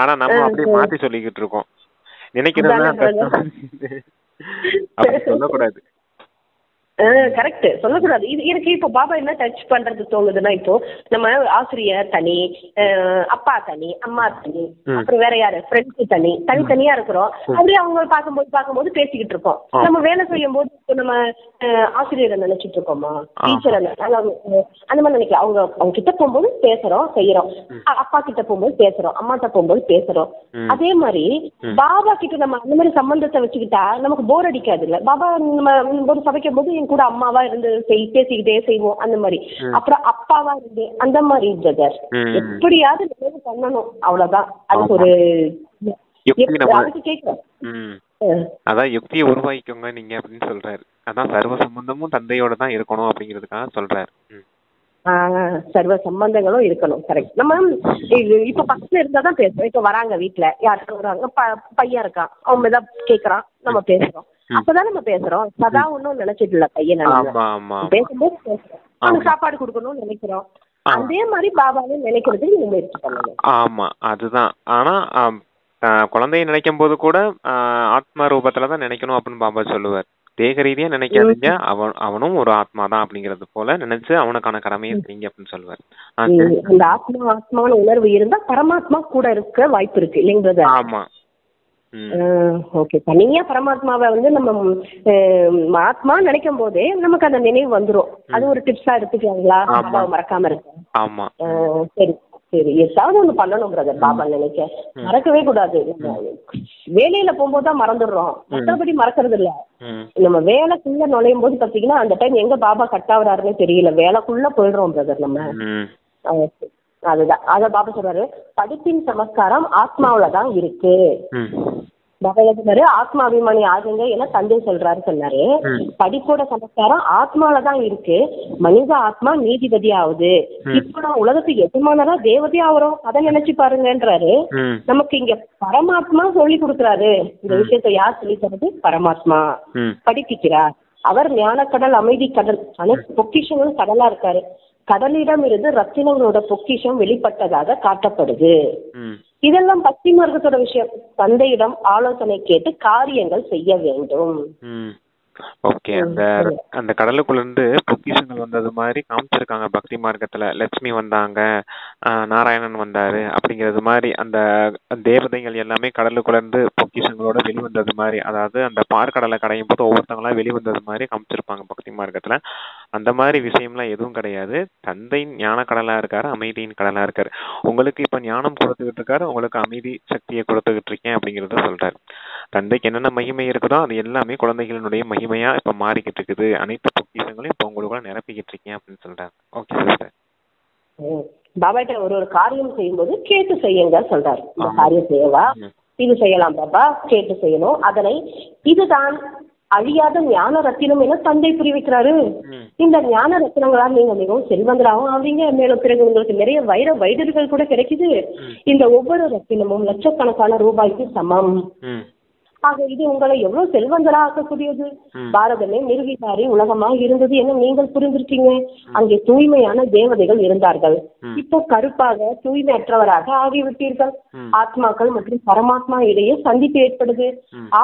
ஆனா நம்ம அப்படியே மாத்தி சொல்லிக்கிட்டு இருக்கோம், நினைக்கிறது தான் கஷ்டம் அப்படி சொல்லக்கூடாது. கரெக்ட், சொல்லக்கூடாது. இது எனக்கு இப்போ பாபா என்ன டச் பண்றது தோணுதுன்னா, இப்போ நம்ம ஆசிரியர் தனி, அப்பா தனி, அம்மா தனி, அப்புறம் வேற யாரு ஃப்ரெண்ட்ஸ் தனி, தனித்தனியா இருக்கிறோம். அப்படியே அவங்க பார்க்கும்போது பேசிக்கிட்டு இருக்கோம். நம்ம வேலை செய்யும் போது இப்போ நம்ம ஆசிரியரை நினைச்சிட்டு இருக்கோமா, டீச்சரை அந்த மாதிரி நினைக்கல. அவங்க கிட்ட போகும்போது பேசுறோம், செய்யறோம். அப்பா கிட்ட போகும்போது பேசுறோம், அம்மாட்ட போகும்போது பேசுறோம். அதே மாதிரி பாபா கிட்ட நம்ம அந்த மாதிரி சம்பந்தத்தை வச்சுக்கிட்டா நமக்கு போர் அடிக்காது இல்ல. பாபா நம்ம ஒரு சபைக்கும் போது கூட அம்மாவா இருந்து பேசிக்கிட்டே செய்வோம், அந்த மாதிரி. அப்புறம் அப்பாவா இருந்து அந்த மாதிரி பிரதர் எப்படியாவது நினைவு பண்ணணும், அவ்வளவுதான். அதுக்கு ஒரு அதுக்கு கேட்கிறேன். அதான் யுக்தியை உருவாக்கிக்கோங்க நீங்க அப்படின்னு சொல்றாரு. அதான் சர்வ சம்பந்தமும் தந்தையோட தான் இருக்கணும் அப்படிங்கிறதுக்காக சொல்றாரு. சர்வ சம்பந்தங்களும் இருக்கணும். கரெக்ட். நம்ம இப்ப பக்கத்துல இருந்தாதான் பேசுறோம். இப்ப வராங்க வீட்டுல யாரும் வராங்க, பையன் இருக்கான், அவங்க ஏதாவது கேக்குறான், நம்ம பேசுறோம். அப்பதான் நம்ம பேசுறோம். சதா ஒன்னும் நினைச்சிட்டு இல்ல பையன், பேசும்போது பேசுறோம். அவனுக்கு சாப்பாடு கொடுக்கணும்னு நினைக்கிறோம். அதே மாதிரி பாபாவும் நினைக்கிறதுக்கு நீங்க முயற்சி பண்ணணும். ஆமா, அதுதான். ஆனா குழந்தைய நினைக்கும் போது கூட ஆத்மா ரூபத்துலதான் நினைக்கணும் அப்படின்னு பாபா சொல்லுவார். தேக ரீதியா நினைக்காதீங்க, அவனும் ஒரு ஆத்மா தான் அப்படிங்கறது போல நினைச்சு அவனுக்கான கடமையை செய்யுங்க அப்படின்னு சொல்லுவார். அந்த ஆத்மாவான உணர்வு இருந்தா பரமாத்மா கூட இருக்க வாய்ப்பு இருக்கு இல்லைங்களா? ஆமா. ஓகே, தனியா பரமாத்மாவை நம்ம ஆத்மா நினைக்கும் போதே நமக்கு அந்த நினைவு வந்துரும். அது ஒரு டிப்ஸா எடுத்துக்கலாங்களா, பாபாவை மறக்காம இருக்கு? ஆமா, சரி சரி. ஏதாவது ஒண்ணு பண்ணணும் பிரதர், பாபா நினைக்க மறக்கவே கூடாது. வேலையில போகும்போதுதான் மறந்துடுறோம், மற்றபடி மறக்கிறது இல்ல. நம்ம வேலைக்குள்ள நுழையும் போது பாத்தீங்கன்னா அந்த டைம் எங்க பாபா கட் ஆகுறாருன்னு தெரியல, வேலைக்குள்ள போயிடுறோம் பிரதர் நம்ம. அதுதான் அத பாபா சொல்றாரு, படிப்பின் சமஸ்காரம் ஆத்மாவிலதான் இருக்கு. பாபா எழுதுனாரு, ஆத்மாபிமானி ஆகுங்க என தந்தை சொன்னாரு. படிப்போட சமஸ்காரம் ஆத்மாலதான் இருக்கு. மனித ஆத்மா நீதிபதி ஆகுது. இப்ப நான் உலகத்துக்கு எஜமானரா தேவதை ஆகுறோம், அதை நினைச்சு பாருங்கன்றாரு. நமக்கு இங்க பரமாத்மா சொல்லி கொடுக்குறாரு. இந்த விஷயத்த யார் சொல்லி தரது? பரமாத்மா படிப்பிக்கிறார். அவர் ஞான கடல், அமைதி கடல், அனைத்து பொக்கிஷங்களும் கடலா இருக்காரு. கடலிடம் இருந்து ரத்தினங்களோட பொக்கிஷம் வெளிப்பட்டதாக காட்டப்படுது. இதெல்லாம் பக்தி மார்க்கத்தோட விஷயம். தந்தையிடம் ஆலோசனை கேட்டு காரியங்கள் செய்ய வேண்டும். ஓகே, அந்த கடலுக்குள்ள இருந்து பொக்கிஷங்கள் வந்தது மாதிரி காமிச்சிருக்காங்க பக்தி மார்க்கத்துல. லட்சுமி வந்தாங்க, நாராயணன் வந்தாரு அப்படிங்கிறது மாதிரி அந்த தேவதைகள் எல்லாமே கடலுக்குள்ள இருந்து பொக்கிஷங்களோட வெளிவந்தது மாதிரி, அதாவது அந்த பார்க்கடலை கடையும் போது ஒவ்வொருத்தங்களா வெளிவந்தது மாதிரி காமிச்சிருப்பாங்க பக்தி மார்க்கத்துல. அந்த மாதிரி விஷயம்லாம் எதுவும் கிடையாது. தந்தை ஞான கடலா இருக்காரு, அமைதியின் கடலா இருக்காரு. உங்களுக்கு இப்ப ஞானம் கொடுத்துக்கிட்டு இருக்காரு, உங்களுக்கு அமைதி சக்தியை கொடுத்துக்கிட்டு இருக்கேன் அப்படிங்கறத சொல்றாரு. தந்தைக்கு என்னென்ன மகிமை இருக்குதோ அது எல்லாமே குழந்தைகளினுடைய மகிமையா இப்ப மாறிக்கிட்டு இருக்குது. அனைத்து பொக்கிஷங்களையும் இப்ப உங்களுக்குள்ள நிரப்பிக்கிட்டு இருக்கேன் அப்படின்னு சொல்றாங்க. Okay sister. பாபாட்ட ஒரு காரியம் செய்யும் போது கேட்டு செய்யுங்க சொல்றாரு. இந்த காரியம் செய்யவா, இது செய்யலாம் பாபா, கேட்டு செய்யணும். அதனை இதுதான் அழியாத ஞான ரத்தினம் என தந்தை புரிவிக்கிறாரு. இந்த ஞான ரத்தினங்களால் நீங்க மிகவும் செல்வந்தராகவும் ஆவீங்க. மேலும் பிறகு உங்களுக்கு நிறைய வைடர்கள் கூட கிடைக்குது. இந்த ஒவ்வொரு ரத்தினமும் லட்சக்கணக்கான ரூபாய்க்கு சமம். ஆக இது உங்களை எவ்வளவு செல்வந்தரா ஆக்கக்கூடியது. பாரதமே நிர்விகாரி உலகமா இருந்தது என நீங்கள் புரிந்திருக்கீங்க. அங்கே தூய்மையான தேவதைகள் இருந்தார்கள். இப்போ கருப்பாக தூய்மையற்றவராக ஆகிவிட்டீர்கள். ஆத்மாக்கள் மற்றும் பரமாத்மா இடையே சந்திப்பு ஏற்படுது.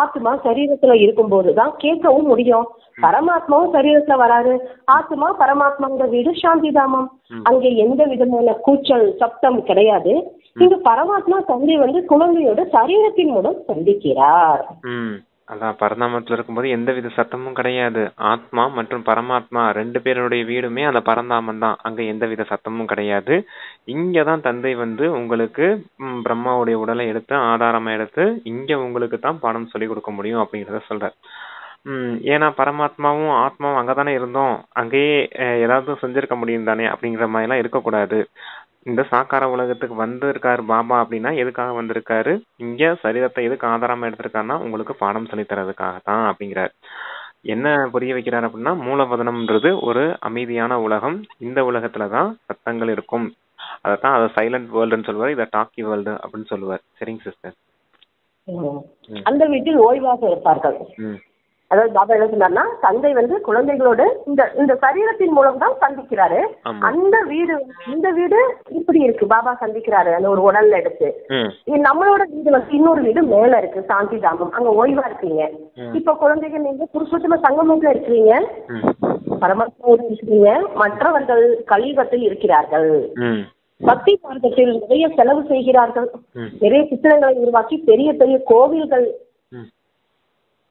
ஆத்மா சரீரத்துல இருக்கும் போதுதான் கேட்கவும் முடியும். பரமாத்மாவும் சரீரத்துல வராரு. ஆத்மா பரமாத்மாங்கிற வீடு சாந்தி தாமம். அங்கே எந்த விதமான கூச்சல் சப்தம் கிடையாது. இங்க பரமாத்மா தந்தை குழந்தையோட சரீரத்தின் மூலம் சந்திக்கிறார். அதான் பரந்தாமத்துல இருக்கும்போது எந்த வித சத்தமும் கிடையாது. ஆத்மா மற்றும் பரமாத்மா 2 பேருடைய வீடுமே அந்த பரந்தாமன் தான். அங்க எந்த வித சத்தமும் கிடையாது. இங்கதான் தந்தை உங்களுக்கு பிரம்மாவுடைய உடலை எடுத்து ஆதாரமா எடுத்து இங்க உங்களுக்கு தான் பாடம் சொல்லி கொடுக்க முடியும் அப்படிங்கறத சொல்றார். ஏன்னா பரமாத்மாவும் ஆத்மாவும் அங்கதானே இருந்தோம், அங்கேயே ஏதாவது செஞ்சிருக்க முடியும் தானே அப்படிங்கிற மாதிரி எல்லாம் இருக்கக்கூடாது. இந்த சாக்கார உலகத்துக்கு வந்திருக்காரு பாபா அப்படின்னா எதுக்காக வந்திருக்காரு, இங்க சரீரத்தை எதுக்கு ஆதாரமா எடுத்திருக்காருன்னா உங்களுக்கு பாடம் சொல்லி தரதுக்காகத்தான் அப்படிங்கிறார். என்ன புரிய வைக்கிறார் அப்படின்னா, மூலவதனம்ன்றது ஒரு அமைதியான உலகம். இந்த உலகத்துலதான் சத்தங்கள் இருக்கும். அதைத்தான் அதை சைலண்ட் வேர்ல்டுன்னு சொல்லுவார், இதை டாக்கி வேர்ல்டு அப்படின்னு சொல்லுவார். சரிங்க சிஸ்டர். அந்த வீட்டில் ஓய்வாக இருப்பார்கள். அதாவது பாபா என்ன சொன்னார்னா, தந்தை குழந்தைகளோட இந்த சரீரத்தின் மூலம் தான் சந்திக்கிறாரு. அந்த வீடு இந்த வீடு இப்படி இருக்கு, பாபா சந்திக்கிறாரு அந்த ஒரு உடல்ல எடுத்து. நம்மளோட வீடு இன்னொரு வீடு மேல இருக்கு, சாந்தி தாமம். அங்க ஓய்வா இருக்கீங்க. இப்ப குழந்தைகள் நீங்க புருஷோத்தம சங்கமத்துல இருக்கிறீங்க, பரமாத்மாவோட இருக்கிறீங்க. மற்றவர்கள் கலியுகத்தில் இருக்கிறார்கள். பக்தி மார்க்கத்தில் நிறைய செலவு செய்கிறார்கள். நிறைய சித்திரங்களை உருவாக்கி பெரிய பெரிய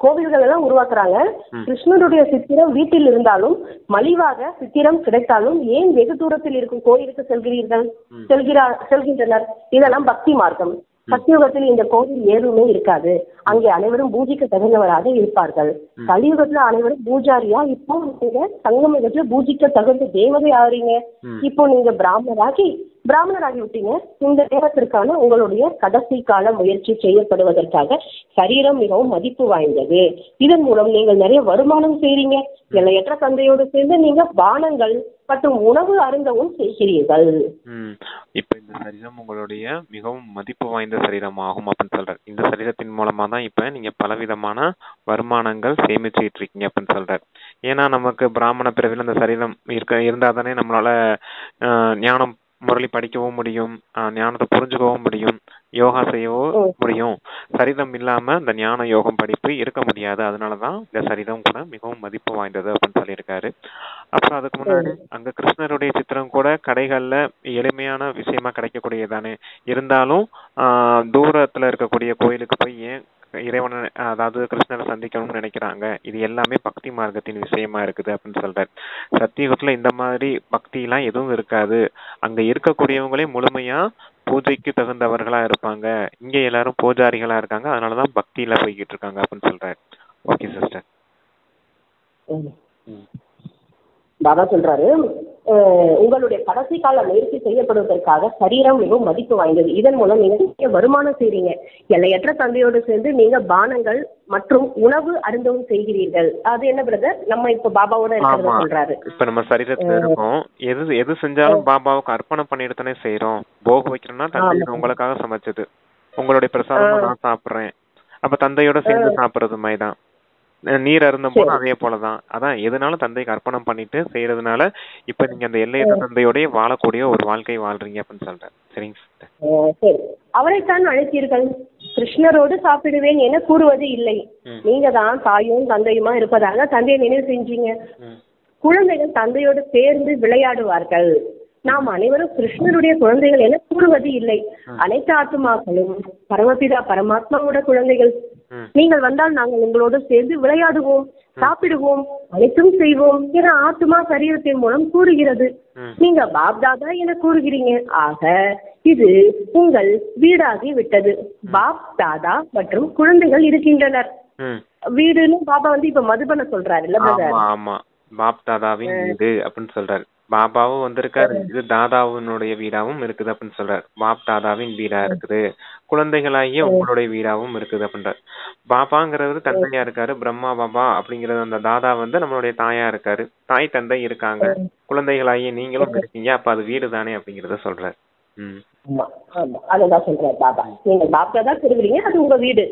கோவில்கள் எல்லாம் உருவாக்குறாங்க. கிருஷ்ணருடைய சித்திரம் வீட்டில் இருந்தாலும் மலிவாக சித்திரம் கிடைத்தாலும் ஏன் வெகு தூரத்தில் இருக்கும் கோயிலுக்கு செல்கின்றனர்? இதெல்லாம் பக்தி மார்க்கம். சத்தியுகத்தில் இந்த கோவில் ஏதுமே இருக்காது. அங்கே அனைவரும் பூஜிக்க தகுந்தவராக இருப்பார்கள். கலியுகத்துல அனைவரும் பூஜாரியா. இப்போ நீங்க சங்கமயுகத்துல பூஜிக்க தகுந்த தேவதை ஆகிறீங்க. இப்போ நீங்க பிராமணராகி விட்டீங்க. இந்த நேரத்திற்கான உங்களுடைய கடைசி கால முயற்சி செய்யப்படுவதற்காக சரீரம் மிகவும் மதிப்பு வாய்ந்தது. இதன் மூலம் நீங்கள் நிறைய வருமானம் செய்றீங்க. எல்லையற்ற தந்தையோடு சேர்ந்து நீங்க பானங்கள் மற்றும் உணவு அருந்தவும் செய்கிறீர்கள். இப்ப இந்த சரீரம் உங்களுடைய மிகவும் மதிப்பு வாய்ந்த சரீரமாகும் அப்படின்னு சொல்றாரு. இந்த சரீரத்தின் மூலமா தான் இப்ப நீங்க பலவிதமான வருமானங்கள் சேமிச்சுட்டு இருக்கீங்க அப்படின்னு சொல்றாரு. ஏன்னா நமக்கு பிராமண பிறவில அந்த சரீரம் இருந்தா தானே நம்மளால ஞானம் முரளி படிக்கவும் முடியும், ஞானத்தை புரிஞ்சுக்கவும் முடியும், யோகா செய்யவும் முடியும். சரீரம் இல்லாம இந்த ஞான யோகம் படிப்பு இருக்க முடியாது. அதனாலதான் இந்த சரீரம் கூட மிகவும் மதிப்பு வாய்ந்தது அப்படின்னு சொல்லியிருக்காரு. அப்புறம் அதுக்கு முன்னாடி அங்க கிருஷ்ணருடைய சித்திரம் கூட கடைகள்ல எளிமையான விஷயமா கிடைக்கக்கூடியதானே. இருந்தாலும் தூரத்துல இருக்கக்கூடிய கோயிலுக்கு போய் ஏன் இறைவனை அதாவது கிருஷ்ணரை சந்திக்கணும்னு நினைக்கிறாங்க? இது எல்லாமே பக்தி மார்க்கத்தின் விஷயமா இருக்குது அப்படின்னு சொல்றாரு. சத்தியுகத்துல இந்த மாதிரி பக்தி எல்லாம் எதுவும் இருக்காது. அங்க இருக்கக்கூடியவங்களே முழுமையா பூஜைக்கு தகுந்தவர்களா இருப்பாங்க. இங்க எல்லாரும் பூஜாரிகளா இருக்காங்க. அதனாலதான் பக்தியில போய்கிட்டு இருக்காங்க அப்படின்னு சொல்றாரு. Okay sister. பாபா சொல்றாரு, உங்களுடைய கடைசி கால முயற்சி செய்யப்படுவதற்காக சரீரம் மிகவும் மதிப்பு வாய்ந்தது. இதன் மூலம் நீங்க வருமானம் செய்றீங்க. எல்லையற்ற தந்தையோடு சேர்ந்து நீங்க பானங்கள் மற்றும் உணவு அருந்தவும் செய்கிறீர்கள். அது என்ன பிரதர், நம்ம இப்ப பாபாவோட இருக்கிறத சொல்றாரு. இப்ப நம்ம சரீரத்துல இருக்கோம். எது செஞ்சாலும் பாபாவுக்கு அர்ப்பணம் பண்ணிட்டு தானே செய்யறோம். போக வைக்கணும்னா தந்தை உங்களுக்காக சமைச்சது, உங்களுடைய பிரசாதம் நான் சாப்பிடுறேன். அப்ப தந்தையோட சேர்ந்து சாப்பிடுறது மாதிரிதான். நீர் அருந்தும் போது அதே போலதான். அதான் எதுனாலும் தந்தைக்கு அர்ப்பணம் பண்ணிட்டு செய்யறதுனால இப்ப நீங்க அந்த எல்லையற்ற தந்தையோடய வாழக்கூடிய ஒரு வாழ்க்கை வாழ்றீங்க அப்படின்னு சொல்றேன். சரிங்க சிஸ்டர். சரி, அவரைத்தான் அழைத்தீர்கள். கிருஷ்ணரோடு சாப்பிடுவேன் என கூறுவது இல்லை. நீங்க தான் தாயும் தந்தையுமா இருப்பதாக தந்தையை நினைவு செஞ்சீங்க. குழந்தைகள் தந்தையோடு சேர்ந்து விளையாடுவார்கள். நாம் அனைவரும் கிருஷ்ணருடைய குழந்தைகள் என கூறுவது இல்லை. அனைத்து ஆத்மாக்களும் பரமபிதா பரமாத்மாவோட குழந்தைகள். நீங்கள் வந்தால் நாங்கள் உங்களோடு சேர்ந்து விளையாடுவோம், சாப்பிடுவோம், அனைத்தும் செய்வோம் என ஆத்மா சரீரத்தின் மூலம் கூறுகிறது. நீங்க பாப் தாதா என கூறுகிறீங்க. ஆக இது உங்கள் வீடாகி விட்டது. பாப் தாதா மற்றும் குழந்தைகள் இருக்கின்றனர். வீடுன்னு பாபா இப்ப மதுபன சொல்றாரு இல்ல பிரதர்? ஆமா, பாப் தாதாவின் வீடு அப்படின்னு சொல்றாரு. பாபாவும் வந்திருக்காரு, இது தாதாவுனுடைய வீடாவும் இருக்குது அப்படின்னு சொல்றாரு. பாப் தாதாவின் வீடா இருக்குது, குழந்தைகளாகிய உங்களுடைய வீடாவும் இருக்குது அப்படின்றாரு. பாபாங்கிறவர் தந்தையா இருக்காரு. பிரம்மா பாபா அப்படிங்கறது அந்த தாதா நம்மளுடைய தாயா இருக்காரு. தாய் தந்தை இருக்காங்க, குழந்தைகளாகிய நீங்களும் இருக்கீங்க. அப்ப அது வீடு தானே அப்படிங்கறத சொல்றாரு. அதுதான் சொல்றாரு பாபா. நீங்க பாப் தாதா கூறுகிறீங்க, அது உங்க வீடு.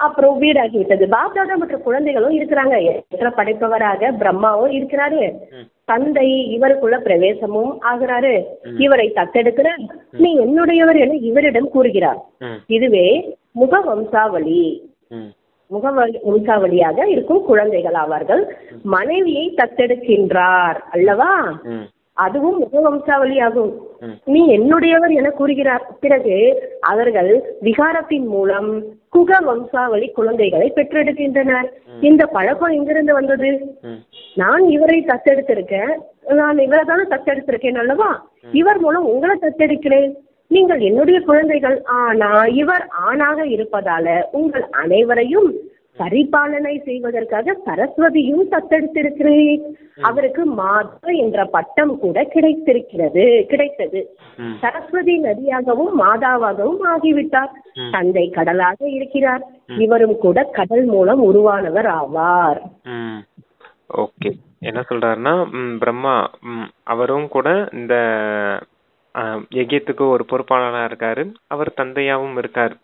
அப்புறம் வீடாகி விட்டது. பாப்தாதா மற்ற குழந்தைகளும் இருக்கிறாங்க. எத்தனை படைப்பவராக பிரம்மாவும் இருக்கிறாரு. தந்தை இவருக்குள்ள பிரவேசமும் ஆகிறாரு. இவரை தத்தெடுக்கிறார். நீ என்னுடையவர் என இவரிடம் கூறுகிறார். இதுவே முக வம்சாவளி. வம்சாவளியாக இருக்கும் குழந்தைகள் ஆவார்கள். மனைவியை தத்தெடுக்கின்றார் அல்லவா, அதுவும் முக வம்சாவளி ஆகும். நீ என்னுடையவர் என கூறுகிறார். பிறகு அவர்கள் விகாரத்தின் மூலம் குக வம்சாவளி குழந்தைகளை பெற்றெடுக்கின்றனர். இந்த பழக்கம் எங்கிருந்து வந்தது? நான் இவரை தத்தெடுத்திருக்கேன், நான் இவரை தானே தத்தெடுத்திருக்கேன் அல்லவா, இவர் மூலம் உங்களை தத்தெடுக்கிறேன். நீங்கள் என்னுடைய குழந்தைகள். ஆனா இவர் ஆணாக இருப்பதால உங்கள் அனைவரையும் பரிபாலனை செய்வதற்காக சரஸ்வதியும் தத்தெடுத்திருக்கிறேன். அவருக்கு மாதா என்ற பட்டம் கூட கிடைத்தது. சரஸ்வதி நதியாகவும் மாதாவாகவும் ஆகிவிட்டார். தந்தை கடலாக இருக்கிறார். இவரும் கூட கடல் மூலம் உருவானவர் ஆவார். ஓகே, என்ன சொல்றாருன்னா பிரம்மா அவரும் கூட இந்த யஜ்யத்துக்கு ஒரு பொறுப்பாளராக இருக்காரு. அவர் தந்தையாவும் இருக்காரு.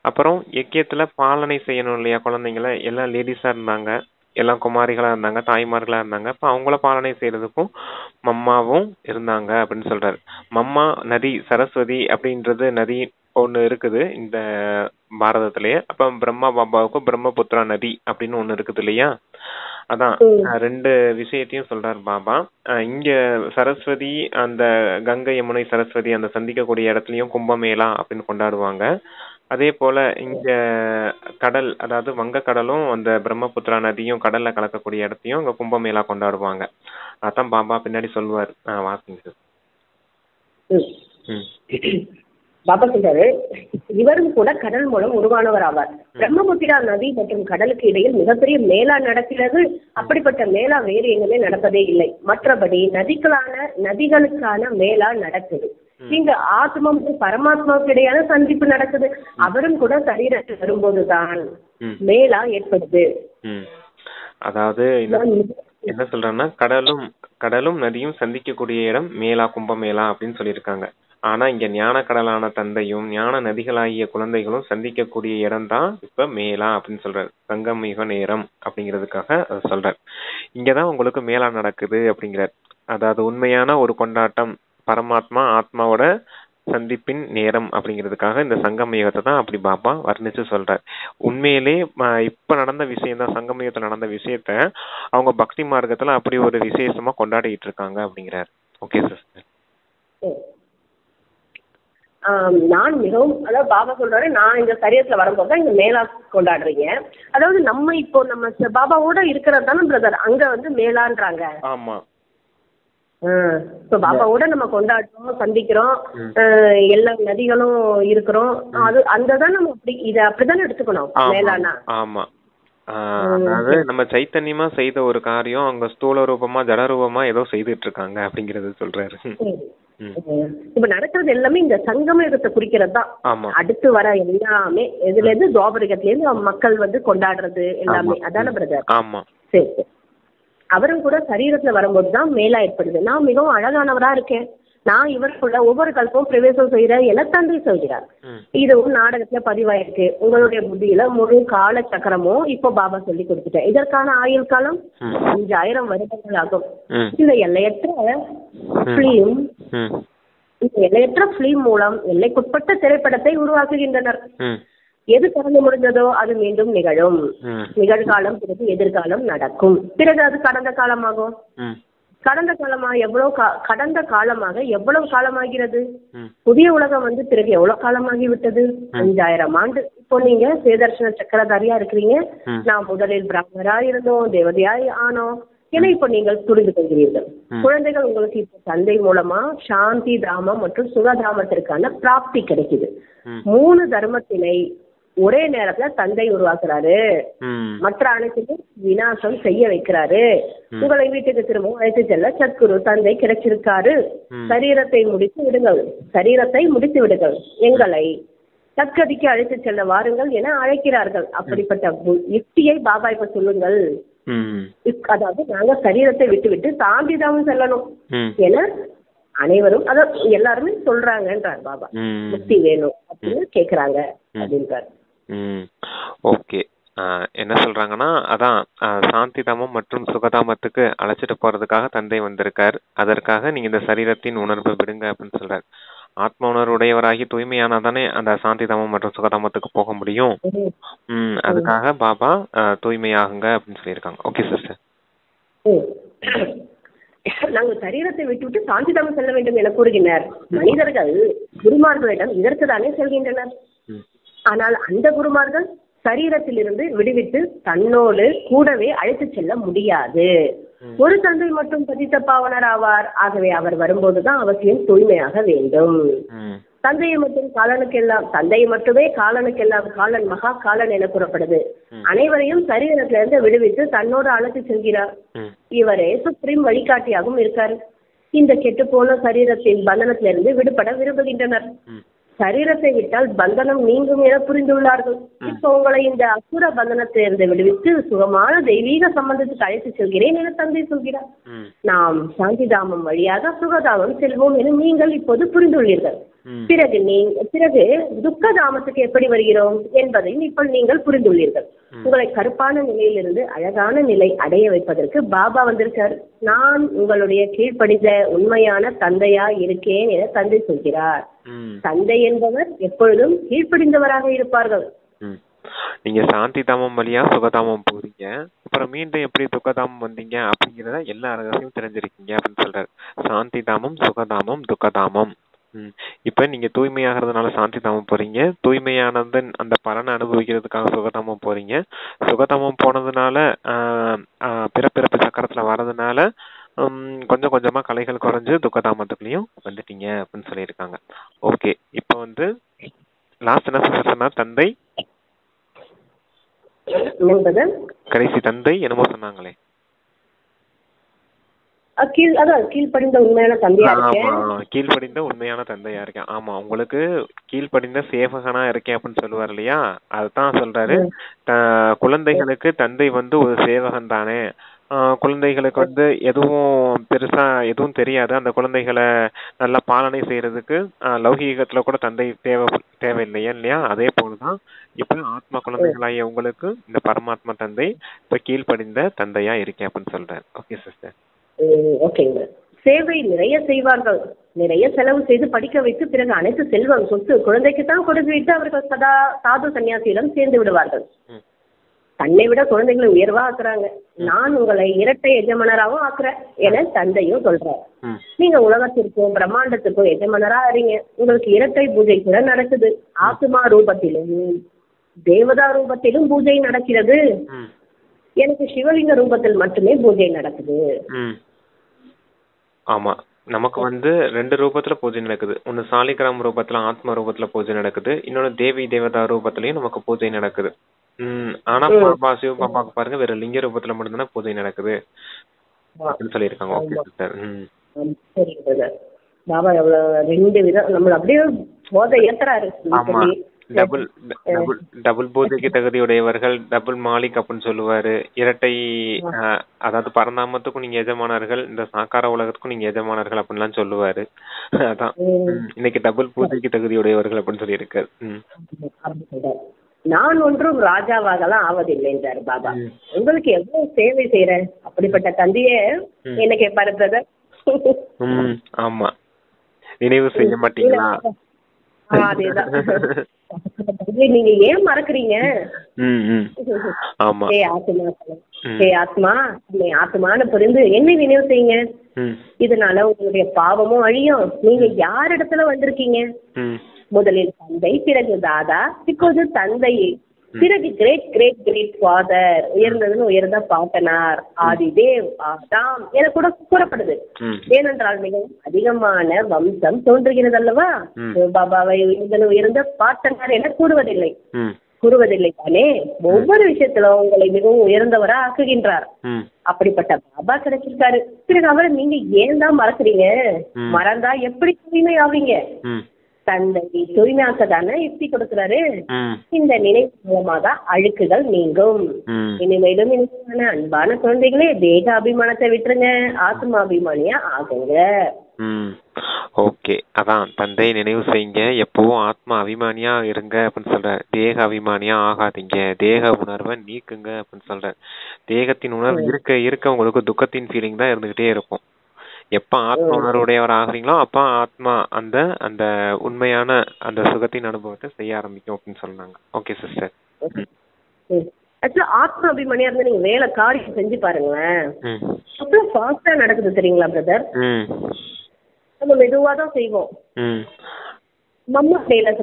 அப்புறம் யஜ்யத்துல பாலனை செய்யணும் இல்லையா, குழந்தைங்கள எல்லாம் லேடிஸா இருந்தாங்க, எல்லாம் குமாரிகளா இருந்தாங்க, தாய்மார்களா இருந்தாங்க. அப்ப அவங்கள பாலனை செய்யறதுக்கும் மம்மாவும் இருந்தாங்க அப்படின்னு சொல்றாரு. மம்மா நதி சரஸ்வதி அப்படின்றது நதி ஒண்ணு இருக்குது இந்த பாரதத்திலேயே. அப்ப பிரம்மா பாபாவுக்கும் பிரம்மபுத்திரா நதி அப்படின்னு ஒண்ணு இருக்குது இல்லையா. அதான் ரெண்டு விஷயத்தையும் சொல்றாரு பாபா. இங்க சரஸ்வதி அந்த கங்கை யமுனை சரஸ்வதி அந்த சந்திக்கக்கூடிய இடத்துலயும் கும்பமேளா அப்படின்னு கொண்டாடுவாங்க. அதே போல இங்க கடல், அதாவது வங்க கடலும் அந்த பிரம்மபுத்திரா நதியும் கடல்ல கலக்கக்கூடிய இடத்தையும் இங்க கும்பமேளா கொண்டாடுவாங்க. அதான் பாபா பின்னாடி சொல்லுவார். வாசிங்க. பாபா சொல்றாரு, இவரும் கூட கடல் மூலம் உருவானவர் ஆவார். பிரம்மபுத்திரா நதி மற்றும் கடலுக்கு இடையில் மிகப்பெரிய மேலா நடக்கிறது. அப்படிப்பட்ட மேலா வேறு எங்குமே நடப்பதே இல்லை. மற்றபடி நதிகளுக்கான மேலா நடக்குது. இங்க ஆத்மா மற்றும் பரமாத்மாவுக்கு இடையான சந்திப்பு நடக்குது. அவரும் கூட சரீரத்தில் வரும்போதுதான் மேலா ஏற்படுது. அதாவது என்ன சொல்றாங்கன்னா கடலும் நதியும் சந்திக்கக்கூடிய இடம் மேலா கும்பமேளா அப்படின்னு சொல்லியிருக்காங்க. ஆனா இங்க ஞான கடலான தந்தையும் ஞான நதிகளாகிய குழந்தைகளும் சந்திக்கக்கூடிய இடம் தான் இப்ப மேலா அப்படின்னு சொல்றாரு. சங்கமிக நேரம் அப்படிங்கிறதுக்காக சொல்றாரு. இங்கதான் உங்களுக்கு மேலா நடக்குது அப்படிங்கிறார். அதாவது உண்மையான ஒரு கொண்டாட்டம், பரமாத்மா ஆத்மாவோட சந்திப்பின் நேரம் அப்படிங்கிறதுக்காக இந்த சங்கமயுகத்தை தான் அப்படி பாபா வர்ணிச்சு சொல்றார். உண்மையிலே இப்ப நடந்த விஷயம் தான், சங்கமயுகத்துல நடந்த விஷயத்த அவங்க பக்தி மார்க்கத்துல அப்படி ஒரு விசேஷமா கொண்டாடிட்டு இருக்காங்க அப்படிங்கிறார். Okay sister. நான் மிகவும், அதாவது பாபா சொல்றாரு, நான் இந்த சரீரத்துல வரும்போது தான் இங்க மேலா கொண்டாடுறீங்க. அதாவது நம்ம இப்போ நம்ம பாபாவோட இருக்கிறது தானே பிரதர், அங்க வந்து மேலான்றாங்க. ஆமா. பாபாவோட நம்ம கொண்டாடுறோம், சந்திக்கிறோம், எல்லா நதிகளும் இருக்கிறோம். அது அங்கதான் நம்ம இத அப்படித்தானே எடுத்துக்கணும் மேலானா. ஆமா, அதாவது நம்ம சைத்தன்யமா செய்த ஒரு காரியம் அங்க ஸ்தூல ரூபமா ஜட ரூபமா ஏதோ செய்துட்டு இருக்காங்க அப்படிங்கறது சொல்றாரு. இப்ப நடக்கிறது எல்லாமே இந்த சங்கம யுகத்தை குறிக்கிறது தான். அடுத்து வர எல்லாமே இதுல இருந்து துவாபரிகத்துல இருந்து மக்கள் வந்து கொண்டாடுறது எல்லாமே அதான பிரதர். ஆமா, சரி. அவரும் கூட சரீரத்துல வரும்போதுதான் மேலா ஏற்படுது. நான் மிகவும் அழகானவரா இருக்கேன், நான் இவருக்குள்ள ஒவ்வொரு கல்பமும் பிரவேசம் செய்யறேன் என தந்தை சொல்கிறார். இதுவும் நாடகத்துல பதிவாயிருக்கு. உங்களுடைய புத்தியில முழு கால சக்கரமும் இப்போ பாபா சொல்லி கொடுத்துட்டேன். இதற்கான ஆயுள் காலம் 5000 வருடங்கள் ஆகும். இந்த எல்லையற்ற பிலிம் மூலம் எல்லைக்குட்பட்ட திரைப்படத்தை உருவாக்குகின்றனர். எது கடந்து முடிஞ்சதோ அது மீண்டும் நிகழும். நிகழ்காலம் பிறகு எதிர்காலம் நடக்கும். பிறகு அது கடந்த காலமாகும். கடந்த காலமாக எவ்வளவு காலமாகிறது? புதிய உலகம் வந்து பிறகு எவ்வளவு காலமாகி விட்டது? 5000 ஆண்டு. இப்போ நீங்க சேதர்ஷன சக்கரதாரியா இருக்கிறீங்க. நான் முதலில் பிராமணரா இருந்தோம், தேவதையாய் ஆனோம் என இப்போ நீங்கள் புரிந்து கொள்கிறீர்கள். குழந்தைகள் உங்களுக்கு இப்போ தந்தை மூலமா சாந்தி தாமம் மற்றும் சுகதாமத்திற்கான பிராப்தி கிடைக்குது. 3 தர்மத்தினை ஒரே நேரத்துல தந்தை உருவாக்குறாரு. மற்ற அனைத்தையும் விநாசம் செய்ய வைக்கிறாரு. உங்களை வீட்டுக்கு திரும்பவும் அழைத்து செல்ல சத்குரு தந்தை கிடைச்சிருக்காரு. சரீரத்தை முடித்து விடுங்கள், எங்களை சத்கதிக்கு அழைத்து செல்ல வாருங்கள் என அழைக்கிறார்கள். அப்படிப்பட்ட யுக்தியை பாபா இப்ப சொல்லுங்கள். அதாவது நாங்க சரீரத்தை விட்டு சாந்திதாமம் செல்லணும் என அனைவரும் அதாவது எல்லாருமே சொல்றாங்கன்றார் பாபா. முக்தி வேணும் அப்படின்னு கேக்குறாங்க அப்படின்றார். ம். ஓகே. என்ன சொல்றாங்கன்னா, அதான் சாந்திதாமம் மற்றும் சுகதாமத்துக்கு அழைச்சிட்டு போறதுக்காக தந்தை வந்திருக்கார். அதற்காக நீங்க இந்த சரீரத்தின் உணர்வை விடுங்க அப்படின்னு சொல்றாரு. ஆத்ம உணர்வுடையவராகி தூய்மையானாதானே அந்த சாந்திதாமம் மற்றும் சுகதாமத்துக்கு போக முடியும். அதுக்காக பாபா தூய்மையாகுங்க அப்படின்னு சொல்லியிருக்காங்க. Okay sister. நாங்கள் சரீரத்தை விட்டுவிட்டு சாந்திதாமம் செல்ல வேண்டும் என கூறுகின்றனர். மனிதர்கள் குருமார்களிடம் இதற்கு தானே செல்கின்றனர். ஆனால் அந்த குருமார்கள் சரீரத்திலிருந்து விடுவித்து தன்னோடு கூடவே அழைத்து செல்ல முடியாது. ஒரு தந்தை மட்டும் பதித்த பாவனர் ஆவார். ஆகவே அவர் வரும்போதுதான் அவசியம் தூய்மையாக வேண்டும். தந்தையை மட்டும் காலனுக்கெல்லாம், தந்தையை மட்டுமே காலனுக்கெல்லாம் காலன் மகா காலன் என கூறப்படுது. அனைவரையும் சரீரத்திலிருந்து விடுவித்து தன்னோடு அழைத்து செல்கிறார். இவரே சுப்ரீம் வழிகாட்டியாகவும் இருக்காரு. இந்த கெட்டு போன சரீரத்தின் பந்தனத்திலிருந்து விடுபட விரும்புகின்றனர். சரீரத்தை விட்டால் பந்தனம் நீங்கும் என புரிந்துள்ளார்கள். இப்ப உங்களை இந்த அசுர பந்தனத்திலிருந்து விடுவித்து சுகமான தெய்வீக சம்பந்தத்துக்கு அழைத்து செல்கிறேன் என தந்தை சொல்கிறார். நாம் சாந்திதாமம் வழியாக சுகதாமம் செல்வோம் என நீங்கள் இப்போது புரிந்துள்ளீர்கள். பிறகு துக்கதாமத்துக்கு எப்படி வருகிறோம் என்பதையும் இப்ப நீங்கள் புரிந்துள்ளீர்கள். உங்களை கருப்பான நிலையிலிருந்து அழகான நிலை அடைய வைப்பதற்கு பாபா வந்திருக்கார். நான் உங்களுடைய கீழ்ப்படிந்த உண்மையான தந்தையா இருக்கேன் என தந்தை சொல்கிறார். தந்தை என்பவர் எப்பொழுதும் கீழ்ப்படிந்தவராக இருப்பார்கள். நீங்க சாந்திதாமம் வழியா சுகதாமம் போறீங்க, அப்புறம் மீண்டும் எப்படி துக்கதாமம் வந்தீங்க அப்படிங்கிறத எல்லா ரகசியமும் தெரிஞ்சிருக்கீங்க அப்படின்னு சொல்றாரு. சாந்திதாமம், சுகதாமம், துக்கதாமம். இப்ப நீங்க தூய்மையாகிறதுனால சாந்திதாமம் போறீங்க, தூய்மையானது அந்த பலனை அனுபவிக்கிறதுக்காக சுகதாமம் போறீங்க, சுகதாமம் போனதுனால பிறப்பிறப்பு சக்கரத்துல வர்றதுனால கொஞ்சம் கொஞ்சமா கலைகள் குறைஞ்சு துக்கதாமத்துக்குள்ளயும் வந்துட்டீங்க அப்படின்னு சொல்லியிருக்காங்க. ஓகே, இப்ப வந்து லாஸ்ட் என்ன சொன்னா தந்தை கடைசி தந்தை என்னமோ சொன்னாங்களே, கீழ்ப்படிந்த உண்மையான தந்தையா இருக்கேன். கீழ்ப்படிந்த உண்மையான தந்தையா இருக்கேன். ஆமா, உங்களுக்கு கீழ்ப்படிந்த சேவகனா இருக்கேன் அப்படின்னு சொல்லுவார் இல்லையா, அதுதான் சொல்றாரு. குழந்தைகளுக்கு தந்தை வந்து ஒரு சேவகன் தானே. குழந்தைகளுக்கு வந்து எதுவும் பெருசா எதுவும் தெரியாது. அந்த குழந்தைகளை நல்லா பாலனை செய்யறதுக்கு லௌகீகத்துல கூட தந்தை தேவையில்லையா இல்லையா. அதே போலதான் இப்ப ஆத்மா குழந்தைகளாகிய உங்களுக்கு இந்த பரமாத்மா தந்தை இப்ப கீழ்ப்படிந்த தந்தையா இருக்கேன் அப்படின்னு சொல்றாரு. Okay sister. ஓகேங்க. சேவை நிறைய செய்வார்கள், நிறைய செலவு செய்து படிக்க வைத்து பிறகு அனைத்து செல்வம் சொத்து குழந்தைக்கு தான் கொடுத்து விட்டு அவர்கள் சதா சாது சன்னியாசியிடம் சேர்ந்து விடுவார்கள். தன்னை விட குழந்தைகளை உயர்வா ஆக்குறாங்க. நான் உங்களை இரட்டை எஜமானராகவும் ஆக்குறேன் என தந்தையும் சொல்றாரு. நீங்க உலகத்திற்கும் பிரம்மாண்டத்திற்கும் எஜமானரா அறிங்க. உங்களுக்கு இரட்டை பூஜை கூட நடக்குது. ஆத்மா ரூபத்திலும் தேவதா ரூபத்திலும் பூஜை நடக்கிறது. எனக்கு சிவலிங்க ரூபத்தில் மட்டுமே பூஜை நடக்குது. ஆமா, நமக்கு வந்து 2 ரூபத்துல பூஜை நடக்குது. ஒன்னு சாலிகிராம் ரூபத்துல ஆத்ம ரூபத்துல பூஜை நடக்குது, இன்னொன்னு தேவி தேவதா ரூபத்திலயும் நமக்கு பூஜை நடக்குது. ஆனா பாபா சிவ பாபாக்கு பாருங்க வெறும் லிங்க ரூபத்துல மட்டும்தானே பூஜை நடக்குது அப்படின்னு சொல்லியிருக்காங்க. Okay sister. பாபா எவ்வளவு 2 விதம் நம்மள அப்படியே போதை ஏத்துறாரு. டபுள் பூஜைக்கு தகுதியுடையவர்கள், டபுள் மாலிக் அப்படின்னு சொல்லுவாரு. இரட்டை, அதாவது பரந்தாமத்துக்கும் நீங்க எஜமானர்கள், இந்த சாக்கார உலகத்துக்கும் நீங்க எஜமானர்கள் அப்படின்லாம் சொல்லுவாரு. அதான் இன்னைக்கு டபுள் பூஜைக்கு தகுதியுடையவர்கள் அப்படின்னு சொல்லி இருக்காரு. நான் ஒன்றும் ராஜாவாகலாம் ஆவதில்லை என்றார் பாபா. உங்களுக்கு எவ்வளவு சேவை செய்யறேன் அப்படிப்பட்ட தந்தையே என்ன கேட்பாரு பிரதர். ஆமா, நினைவு செய்ய மாட்டீங்களா? அதேதான். நீங்க ஏன் மறக்குறீங்க? ஆத்மா நீ ஆத்மான்னு புரிந்து என்னை நினைவு செய்யுங்க. இதனால உங்களுடைய பாவமும் அழியும். நீங்க யார் இடத்துல வந்திருக்கீங்க? முதலில் தந்தை, பிறகு தாதா, இப்போது தந்தை, பிறகு கிரேட் கிரேட் கிரேட் ஃபாதர், உயர்ந்ததுன்னு உயர்ந்த பாட்டனார், ஆதிதேவ், ஆதாம் என கூட கூறப்படுது. ஏனென்றால் மிகவும் அதிகமான வம்சம் தோன்றுகிறது அல்லவா. பாபாவை உயர்ந்த பாட்டனார் என கூறுவதில்லை தானே. ஒவ்வொரு விஷயத்திலும் உங்களை மிகவும் உயர்ந்தவரா ஆக்குகின்றார். அப்படிப்பட்ட பாபா கிடைச்சிருக்காரு. பிறகு அவரை நீங்க ஏன் தான் மறக்குறீங்க? மறந்தா எப்படி தூய்மை ஆவீங்க? தந்தை தூய்மையாக்க தானே யுக்தி கொடுக்கிறாரு. இந்த நினைவு மூலமாக அழுக்குகள் நீங்கும். இனிமேலும் இனிமையான அன்பான குழந்தைகளே, தேக அபிமானத்தை விட்டுருங்க, ஆத்மா அபிமானியா ஆகுங்க. ம். ஓகே. அதான் தந்தை நினைவு செய்யுங்க. எப்பவும் ஆத்மா அபிமானியா இருங்க அப்படின்னு சொல்றார். தேக அபிமானியா ஆகாதீங்க. தேக உணர்வை நீக்குங்க அப்படின்னு சொல்றார். தேகத்தின் உணர்வு இருக்க இருக்க உங்களுக்கு துக்கத்தின் ஃபீலிங் தான் இருந்துகிட்டே இருக்கும். எப்ப ஆத்ம உணர்வுடையவர் ஆகுறீங்களோ அப்ப ஆத்மா அந்த அந்த உண்மையான அந்த சுகத்தின் அனுபவத்தை செய்ய ஆரம்பிக்கும் அப்படின்னு சொன்னாங்க. Okay sister. ஆக்சுவலா ஆத்ம அபிமானியா இருந்து நீங்க வேலை காரியம் செஞ்சு பாருங்களேன். அப்புறம் ஃபாஸ்டா நடக்குது தெரியுங்களா பிரதர்? நம்ம மெதுவா தான் செய்வோம்.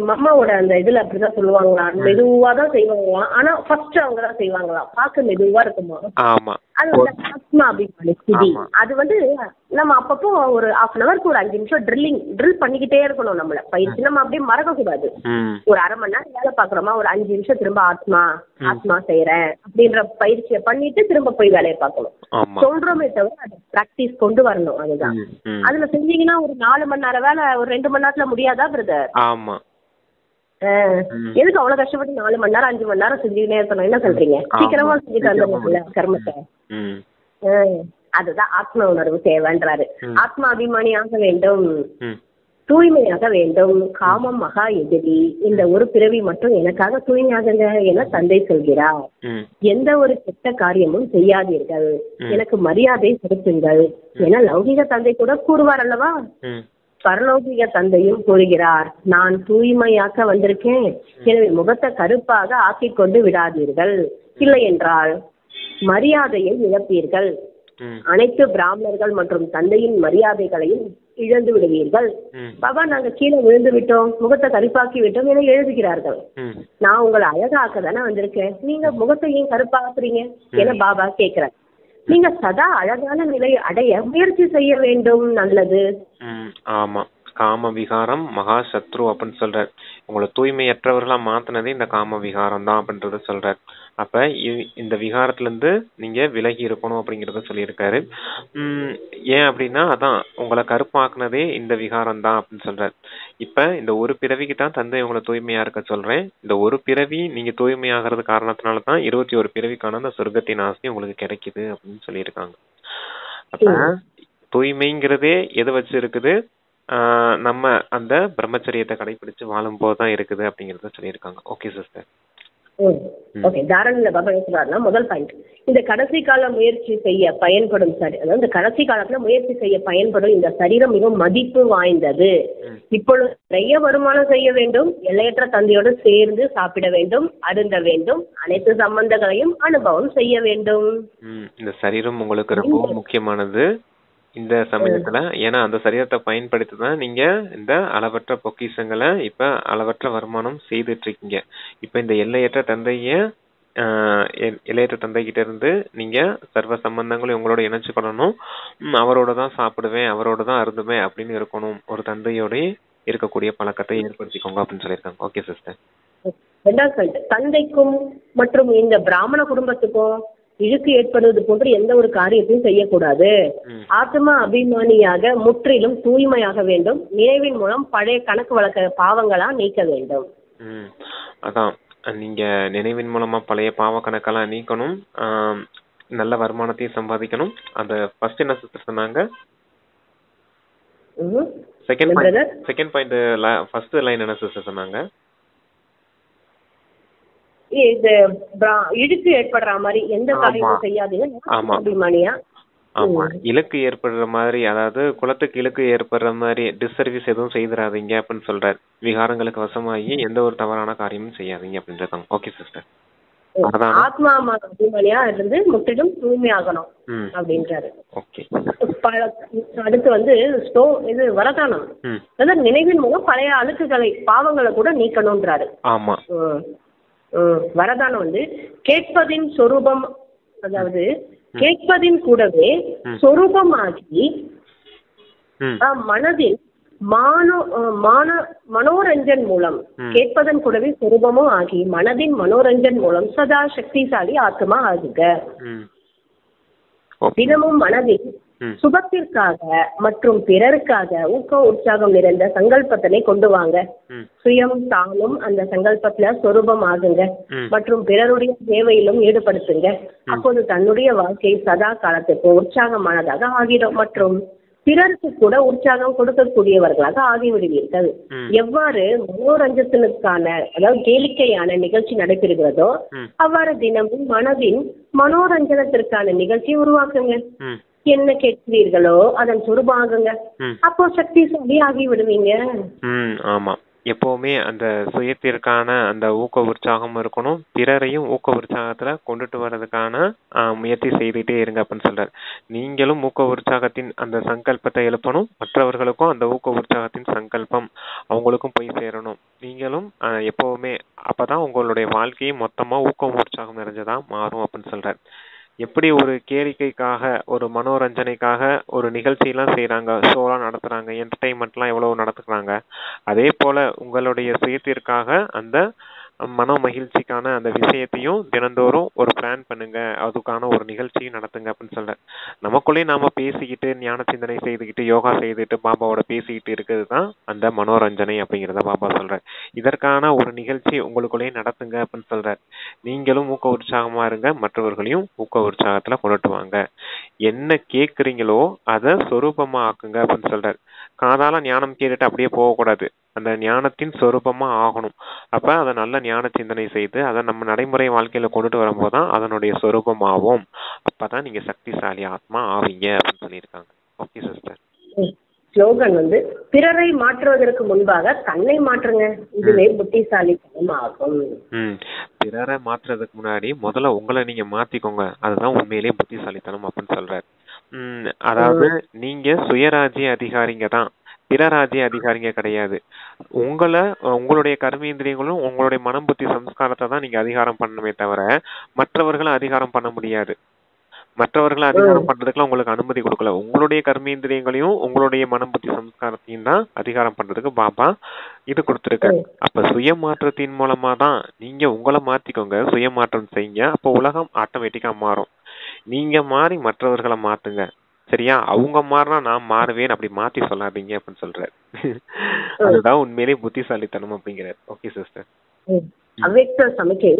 மம்மாவோட அந்த இதுல அப்படிதான் சொல்லுவாங்களாம், மெதுவா தான் செய்வாங்களாம். ஆனா ஃபர்ஸ்ட் அவங்க தான் செய்வாங்களாம். பார்க்க மெதுவா இருக்குமா, அது வந்து ஆத்மா அபிமானி ஸ்திதி. அது வந்து நம்ம அப்பப்போ ஒரு 1/2 hour ஒரு 5 நிமிஷம் ட்ரில் பண்ணிக்கிட்டே இருக்கணும். நம்மள பயிற்சி நம்ம அப்படியே மறக்க கூடாது. ஒரு 1/2 மணி நேரம் வேலை பாக்குறோமா, ஒரு 5 நிமிஷம் திரும்ப ஆத்மா செய்யறேன் அப்படின்ற பயிற்சியை பண்ணிட்டு திரும்ப போய் வேலையை பார்க்கணும். சொல்றோமே தவிர அதை பிராக்டிஸ் கொண்டு வரணும். அதுதான். அதுல செஞ்சீங்கன்னா ஒரு 4 மணி நேரம் வேலை ஒரு 2 மணி நேரத்துல முடியாதா பிரதர்? ஆமா. எதுக்கு அவ்வளவு கஷ்டப்பட்டு 4 மணி நேரம் 5 மணி நேரம் செஞ்சுக்கிட்டே இருக்கணும்? என்ன சொல்றீங்க? சீக்கிரமா செஞ்சுட்டு வந்துடும்ல கர்மத்தை. அதுதான் ஆத்ம உணர்வு தேவைன்றாரு. ஆத்மா அபிமானியாக வேண்டும், தூய்மையாக வேண்டும். காமம் மகா எதிரி. இந்த ஒரு பிறவி மட்டும் எனக்காக தூய்மையாகுங்க என தந்தை சொல்கிறார். எந்த ஒரு கெட்ட காரியமும் செய்யாதீர்கள், எனக்கு மரியாதை செலுத்துங்கள் என லௌகிக தந்தை கூட கூறுவார் அல்லவா? பரலோகிக தந்தையும் கூறுகிறார், நான் தூய்மையாக்க வந்திருக்கேன், எனவே முகத்தை கருப்பாக ஆக்கிக் கொண்டு விடாதீர்கள், இல்லை என்றால் மரியாதையை இழப்பீர்கள். அனைத்து பிராமணர்கள் மற்றும் தந்தையின் மரியாதைகளையும் இழந்து விடுவீர்கள். பாபா நாங்க கீழே விழுந்து விட்டோம், முகத்தை கருப்பாக்கி விட்டோம் என எழுதுகிறார்கள். நான் உங்களை அழகாக்க தானே வந்திருக்கேன், நீங்க முகத்தை ஏன் கருப்பாக்குறீங்க என பாபா கேட்கிறார். நீங்க சதா அழகான நிலை அடைய முயற்சி செய்ய வேண்டும். நல்லது. ஆமா. காம விகாரம் மகா சத்ரு அப்படின்னு சொல்றார். உங்களை தூய்மையற்றவர்களா மாத்தினதே இந்த காம விகாரம் தான் அப்படின்றத சொல்றார். அப்ப இந்த விகாரத்துல இருந்து நீங்க விலகி இருக்கணும் அப்படிங்கறத சொல்லியிருக்காரு. ஏன் அப்படின்னா அதான் உங்களை கருப்பாக்குனதே இந்த விகாரம் தான் அப்படின்னு சொல்றாரு. இப்ப இந்த ஒரு பிறவிக்கு தான் தந்தை உங்களை தூய்மையா இருக்க சொல்றேன். இந்த ஒரு பிறவி நீங்க தூய்மையாகிறது காரணத்தினாலதான் 21 பிறவிக்கான அந்த சொர்க்கத்தின் ஆசை உங்களுக்கு கிடைக்குது அப்படின்னு சொல்லியிருக்காங்க. அப்ப தூய்மைங்கிறதே எதை வச்சு இருக்குது? நம்ம அந்த பிரம்மச்சரியத்தை கடைபிடிச்சு வாழும் போதுதான் இருக்குது அப்படிங்கறத சொல்லியிருக்காங்க. Okay sister. ஓகே. தாராள பாபா என்ன சொல்றாருன்னா, முதல் பாயிண்ட், இந்த கடைசி கால முயற்சி செய்ய பயன்படும் அதாவது இந்த கடைசி காலத்துல முயற்சி செய்ய பயன்படும் இந்த சரீரம் மிகவும் மதிப்பு வாய்ந்தது. இப்பொழுது நிறைய வருமானம் செய்ய வேண்டும், எல்லையற்ற தந்தையோடு சேர்ந்து சாப்பிட வேண்டும், அருந்த வேண்டும், அனைத்து சம்பந்தங்களையும் அனுபவம் செய்ய வேண்டும். இந்த சரீரம் உங்களுக்கு ரொம்ப முக்கியமானது இந்த சமயத்துல. ஏன்னா அந்த சரீரத்தை பயன்படுத்தி தான் நீங்க இந்த அளவற்ற பொக்கிஷங்களை இப்ப அளவற்ற வருமானம் செய்துட்டு இருக்கீங்க. இப்ப இந்த எல்லையற்ற தந்தை கிட்ட இருந்து நீங்க சர்வ சம்பந்தங்களும் உங்களோட இணைச்சுக்கணும். அவரோட தான் சாப்பிடுவேன், அவரோட தான் அருந்துவேன் அப்படின்னு இருக்கணும். ஒரு தந்தையோட இருக்கக்கூடிய பழக்கத்தை ஏற்படுத்திக்கோங்க அப்படின்னு சொல்லியிருக்காங்க. Okay sister. தந்தைக்கும் மற்றும் இந்த பிராமண குடும்பத்துக்கும் இழுக்கு ஏற்படுவது போன்று எந்த ஒரு காரியத்தையும் செய்யக்கூடாது. ஆத்மா அபிமானியாக முற்றிலும் தூய்மையாக வேண்டும். நினைவின் மூலம் பழைய கணக்கு வழக்க பாவங்களா நீக்க வேண்டும். அதான் நீங்க நினைவின் மூலமா பழைய பாவ கணக்கெல்லாம் நீக்கணும், நல்ல வருமானத்தையும் சம்பாதிக்கணும். அந்த ஃபர்ஸ்ட் என்ன சிஸ்டர் சொன்னாங்க? செகண்ட் பாயிண்ட் ஃபர்ஸ்ட் லைன் என்ன சிஸ்டர் சொன்னாங்க? இது இழுக்கு ஏற்படுற மாதிரி எந்த காரியமும் செய்யாதீங்க அபிமானியா. ஆமா, இலக்கு ஏற்படுற மாதிரி, அதாவது குலத்துக்கு இலக்கு ஏற்படுற மாதிரி டிஸ்சர்வீஸ் எதுவும் செய்திடாதீங்க அப்படின்னு சொல்றாரு. விகாரங்களுக்கு வசமாகி எந்த ஒரு தவறான காரியமும் செய்யாதீங்க அப்படின்னு. Okay sister. ஆத்மா அபிமானியா இருந்து முற்றிலும் தூய்மையாகணும் அப்படின்றாரு. அடுத்து வந்து இது வரதானம், அதாவது நினைவின் மூலம் பழைய அழுக்குகளை பாவங்களை கூட நீக்கணும்ன்றாரு. ஆமா. வரதானம் வந்து கேட்பதின் சொரூபம், அதாவது கேட்பதின் கூடவே சொரூபமாகி மனதில் மனோரஞ்சன் மூலம், கேட்பதன் கூடவே சொரூபமும் ஆகி மனதின் மனோரஞ்சன் மூலம் சதா சக்திசாலி ஆத்மா ஆகுக. தினமும் மனதில் சுபத்திற்காக மற்றும் பிறருக்காக ஊக்கம் உற்சாகம் நிறைந்த சங்கல்பத்தினை கொண்டு வாங்க. சுயம் தானும் அந்த சங்கல்பத்துல சொரூபம் ஆகுங்க மற்றும் பிறருடைய சேவையிலும் ஈடுபடுத்துங்க. அப்போது தன்னுடைய வாழ்க்கை சதா காலத்துக்கு உற்சாகமானதாக ஆகிடும் மற்றும் பிறருக்கு கூட உற்சாகம் கொடுக்கக்கூடியவர்களாக ஆகிவிடுவீர்கள். எவ்வாறு மனோரஞ்சனத்திற்கான அதாவது கேளிக்கையான நிகழ்ச்சி நடைபெறுகிறதோ அவ்வாறு தினமும் மனதின் மனோரஞ்சனத்திற்கான நிகழ்ச்சியை உருவாக்குங்க. என்ன கேட்கிறீர்களோ அதன் சுரூபமாகுங்க. அப்போ சக்திசாலி ஆகி விடுவீங்க. ஆமா, எப்பவுமே அந்த சுயத்திற்கான அந்த ஊக்க உற்சாகம் இருக்கணும். பிறரையும் ஊக்க உற்சாகத்துல கொண்டுட்டு வர்றதுக்கான முயற்சி செய்துட்டே இருங்க அப்படின்னு சொல்றாரு. நீங்களும் ஊக்க உற்சாகத்தின் அந்த சங்கல்பத்தை எழுப்பணும். மற்றவர்களுக்கும் அந்த ஊக்க உற்சாகத்தின் சங்கல்பம் அவங்களுக்கும் போய் சேரணும். நீங்களும் எப்பவுமே அப்பதான் உங்களுடைய வாழ்க்கையை மொத்தமா ஊக்கம் உற்சாகம் நிறைஞ்சதா மாறும் அப்படின்னு சொல்றாரு. எப்படி ஒரு கேளிக்கைக்காக ஒரு மனோரஞ்சனைக்காக ஒரு நிகழ்ச்சியெல்லாம் செய்யறாங்க, ஷோலாம் நடத்துறாங்க, என்டர்டைன்மெண்ட்லாம் எவ்வளவு நடத்துறாங்க, அதே போல உங்களுடைய சுயத்திற்காக அந்த மன மகிழ்ச்சிக்கான அந்த விஷயத்தையும் தினந்தோறும் ஒரு பிளான் பண்ணுங்க, அதுக்கான ஒரு நிகழ்ச்சியும் நடத்துங்க அப்படின்னு சொல்ற. நமக்குள்ளேயே நாம பேசிக்கிட்டு ஞான சிந்தனை செய்துக்கிட்டு யோகா செய்துட்டு பாபாவோட பேசிக்கிட்டு இருக்கிறது தான் அந்த மனோரஞ்சனை அப்படிங்கிறத பாபா சொல்றார். இதற்கான ஒரு நிகழ்ச்சி உங்களுக்குள்ளேயே நடத்துங்க அப்படின்னு சொல்றார். நீங்களும் ஊக்க உற்சாகமா இருங்க, மற்றவர்களையும் ஊக்க உற்சாகத்துல கொண்டுட்டு வாங்க. என்ன கேட்குறீங்களோ அதை சொரூபமா ஆக்குங்க அப்படின்னு சொல்றாரு. காதால ஞானம் கேட்டுட்டு அப்படியே போகக்கூடாது, அந்த ஞானத்தின் சொரூபமா ஆகணும். அப்ப அதை நல்ல ஞான சிந்தனை செய்து அதை நம்ம நடைமுறை வாழ்க்கையில கொண்டுட்டு வரும்போது தான் அதனுடைய சொரூபமாகும். அப்பதான் நீங்க சக்திசாலி ஆத்மா ஆவீங்க அப்படின்னு சொல்லியிருக்காங்க. Okay sister. ஸ்லோகன் பிறரை மாற்றுவதற்கு முன்பாக தன்னை மாற்றுங்க, இதுவே புத்திசாலித்தனம் ஆகும். பிறரை மாற்றுறதுக்கு முன்னாடி முதல்ல உங்களை நீங்க மாத்திக்கோங்க, அதுதான் உண்மையிலேயே புத்திசாலித்தனம் அப்படின்னு சொல்றாரு. அதாவது நீங்க சுயராஜ்ய அதிகாரிங்க தான், பிறராஜ்ய அதிகாரிங்க கிடையாது. உங்களுடைய கர்மேந்திரியங்களும் உங்களுடைய மனம் புத்தி சம்ஸ்காரத்தை தான் நீங்க அதிகாரம் பண்ணணுமே தவிர மற்றவர்களை அதிகாரம் பண்ண முடியாது. மற்றவர்களை அதிகாரம் பண்றதுக்குலாம் உங்களுக்கு அனுமதி கொடுக்கல. உங்களுடைய கர்மேந்திரியங்களையும் உங்களுடைய மனம் புத்தி சம்ஸ்காரத்தையும் தான் அதிகாரம் பண்றதுக்கு பாபா இது கொடுத்துருக்காரு. அப்ப சுய மாற்றத்தின் மூலமா தான் நீங்க உங்களை மாத்திக்கோங்க, சுய மாற்றம் செய்யுங்க. அப்போ உலகம் ஆட்டோமேட்டிக்கா மாறும். நீங்க மாறி மற்றவர்களை மாத்துங்க, சரியா? அவங்க மாறினா நான் மாறுவேன் அப்படி மாத்தி சொல்லாதீங்க அப்படின்னு சொல்றாரு. அதுதான் உண்மையிலே புத்திசாலித்தனம் அப்படிங்கிறார். Okay sister. அவ்யக்த சமிக்கை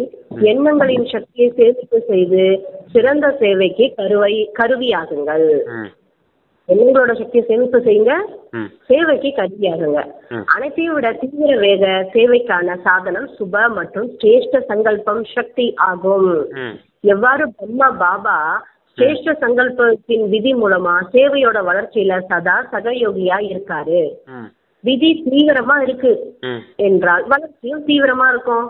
எண்ணங்களின் சக்தியை சேமிப்பு செய்து சிறந்த சேவைக்கு கருவியாகுங்கள். எண்ணங்களோட சக்தியை சேமிப்பு செய்யுங்க, சேவைக்கு கருவியாகுங்க. அனைத்தையும் விட தீவிர வேக சேவைக்கான சாதனம் சுப மற்றும் சிரேஷ்ட சங்கல்பம் சக்தி ஆகும். எவ்வாறு பிரம்மா பாபா சிரேஷ்ட சங்கல்பத்தின் விதி மூலமா சேவையோட வளர்ச்சியில சதா சகயோகியா இருக்காரு. விதி தீவிரமா இருக்கு என்றால் வளர்ச்சியும் தீவிரமா இருக்கும்.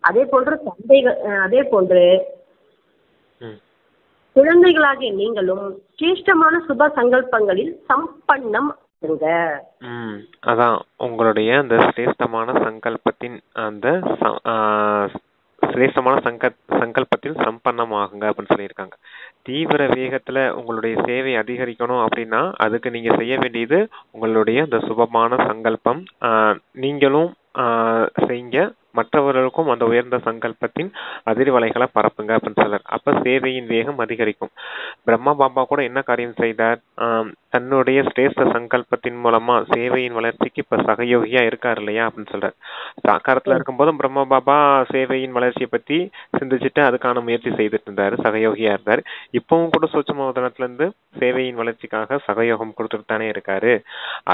அதே போன்று குழந்தைகளாகிய நீங்களும் சிரேஷ்டமான சுப சங்கல்பங்களில் சம்பன்னம். அதான் உங்களுடைய அந்த சிரேஷ்டமான சங்கல்பத்தின் அந்த சிரேஷ்டமான சங்கல்பத்தில் சம்பன்னம் ஆகுங்க அப்படின்னு சொல்லியிருக்காங்க. தீவிர வேகத்துல உங்களுடைய சேவை அதிகரிக்கணும் அப்படின்னா அதுக்கு நீங்க செய்ய வேண்டியது உங்களுடைய அந்த சுபமான சங்கல்பம் நீங்களும் செய்யுங்க, மற்றவர்களுக்கும் அந்த உயர்ந்த சங்கல்பத்தின் அதிர்வலைகளை பரப்புங்க அப்படின்னு சொல்றாரு. அப்ப சேவையின் வேகம் அதிகரிக்கும். பிரம்மா பாபா கூட என்ன காரியம் செய்தார்? தன்னுடைய சிரேஷ்ட சங்கல்பத்தின் மூலமா சேவையின் வளர்ச்சிக்கு இப்ப சகயோகியா இருக்காரு இல்லையா அப்படின்னு சொல்றாரு. சாக்காரத்துல இருக்கும்போதும் பிரம்மா பாபா சேவையின் வளர்ச்சியை பத்தி சிந்திச்சுட்டு அதுக்கான முயற்சி செய்துட்டு இருந்தாரு, சகயோகியா இருந்தாரு. இப்பவும் கூட சூட்சுமவதனத்துல இருந்து சேவையின் வளர்ச்சிக்காக சகயோகம் கொடுத்துட்டு தானே இருக்காரு.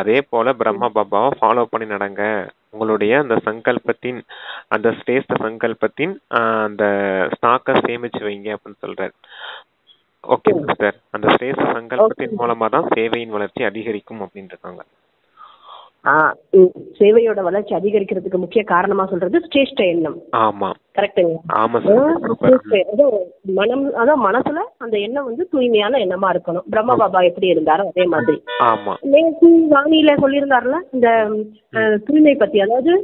அதே போல பிரம்மா பாபாவை ஃபாலோ பண்ணி நடங்க. உங்களுடைய அந்த சங்கல்பத்தின் அந்த சிரேஷ்ட சங்கல்பத்தின் அந்த ஸ்டாக்கை சேமிச்சு வைங்க அப்படின்னு சொல்றாரு. Okay sister. அந்த சிரேஷ்ட சங்கல்பத்தின் மூலமா தான் சேவையின் வளர்ச்சி அதிகரிக்கும் அப்படின்னு இருக்காங்க. சேவையோட வளர்ச்சி அதிகரிக்கிறதுக்கு முக்கிய காரணமா சொல்றது சிரேஷ்ட எண்ணம். ஆமா, கரெக்ட்டுங்க. ஆமா, மனம் அதான் மனசுல அந்த எண்ணம் தூய்மையான எண்ணமா இருக்கணும். பிரம்மா பாபா எப்படி இருந்தாரோ அதே மாதிரி. ஆமா, வாணியில சொல்லியிருந்தாருல இந்த தூய்மை பத்தி. அதாவது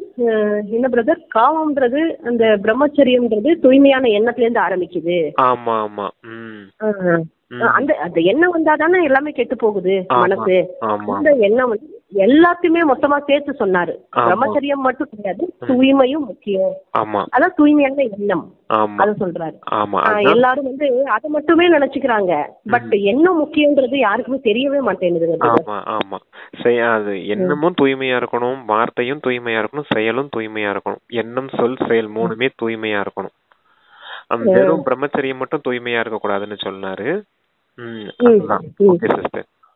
என்ன பிரதர், காமம்ன்றது அந்த பிரம்மச்சரியம்ன்றது தூய்மையான எண்ணத்துல இருந்து ஆரம்பிக்குது. ஆமா ஆமா. அந்த அந்த எண்ணம் வந்தாதானே எல்லாமே கெட்டு போகுது மனசு. அந்த எண்ணம் எல்லாத்தையுமே மொத்தமா சேர்த்து சொன்னாரு. பிரம்மச்சரியம் மட்டும் கிடையாது, தூய்மையும் முக்கியம். அதான் தூய்மையான எண்ணம் அத சொல்றாரு. எல்லாரும் அதை மட்டுமே நினைச்சுக்கிறாங்க. பட் எண்ணம் முக்கியம்ன்றது யாருக்குமே தெரியவே மாட்டேங்குது. எண்ணமும் தூய்மையா இருக்கணும், வார்த்தையும் தூய்மையா இருக்கணும், செயலும் தூய்மையா இருக்கணும். எண்ணம் சொல் செயல் மூணுமே தூய்மையா இருக்கணும். வெறும் பிரம்மச்சரியம் மட்டும் தூய்மையா இருக்க கூடாதுன்னு சொன்னாரு.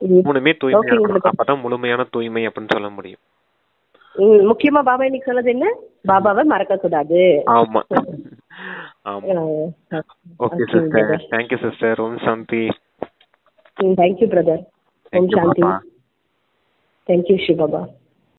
மூணுமே ஓகே தூய்மையா இருக்கணும். உங்களுக்கு. அப்பதான் முழுமையான தூய்மை அப்படின்னு சொல்ல முடியும். முக்கியமா பாபா இன்னைக்கு சொன்னது என்ன? பாபாவை மறக்க கூடாது. ஆமா ஆமா. Okay sister, thank you sister. ஓம் சாந்தி. Thank you brother. ஓம் தேங்க்யூ சாந்தி. பாப்பா. தேங்க்யூ ஸ்ரீ பாபா.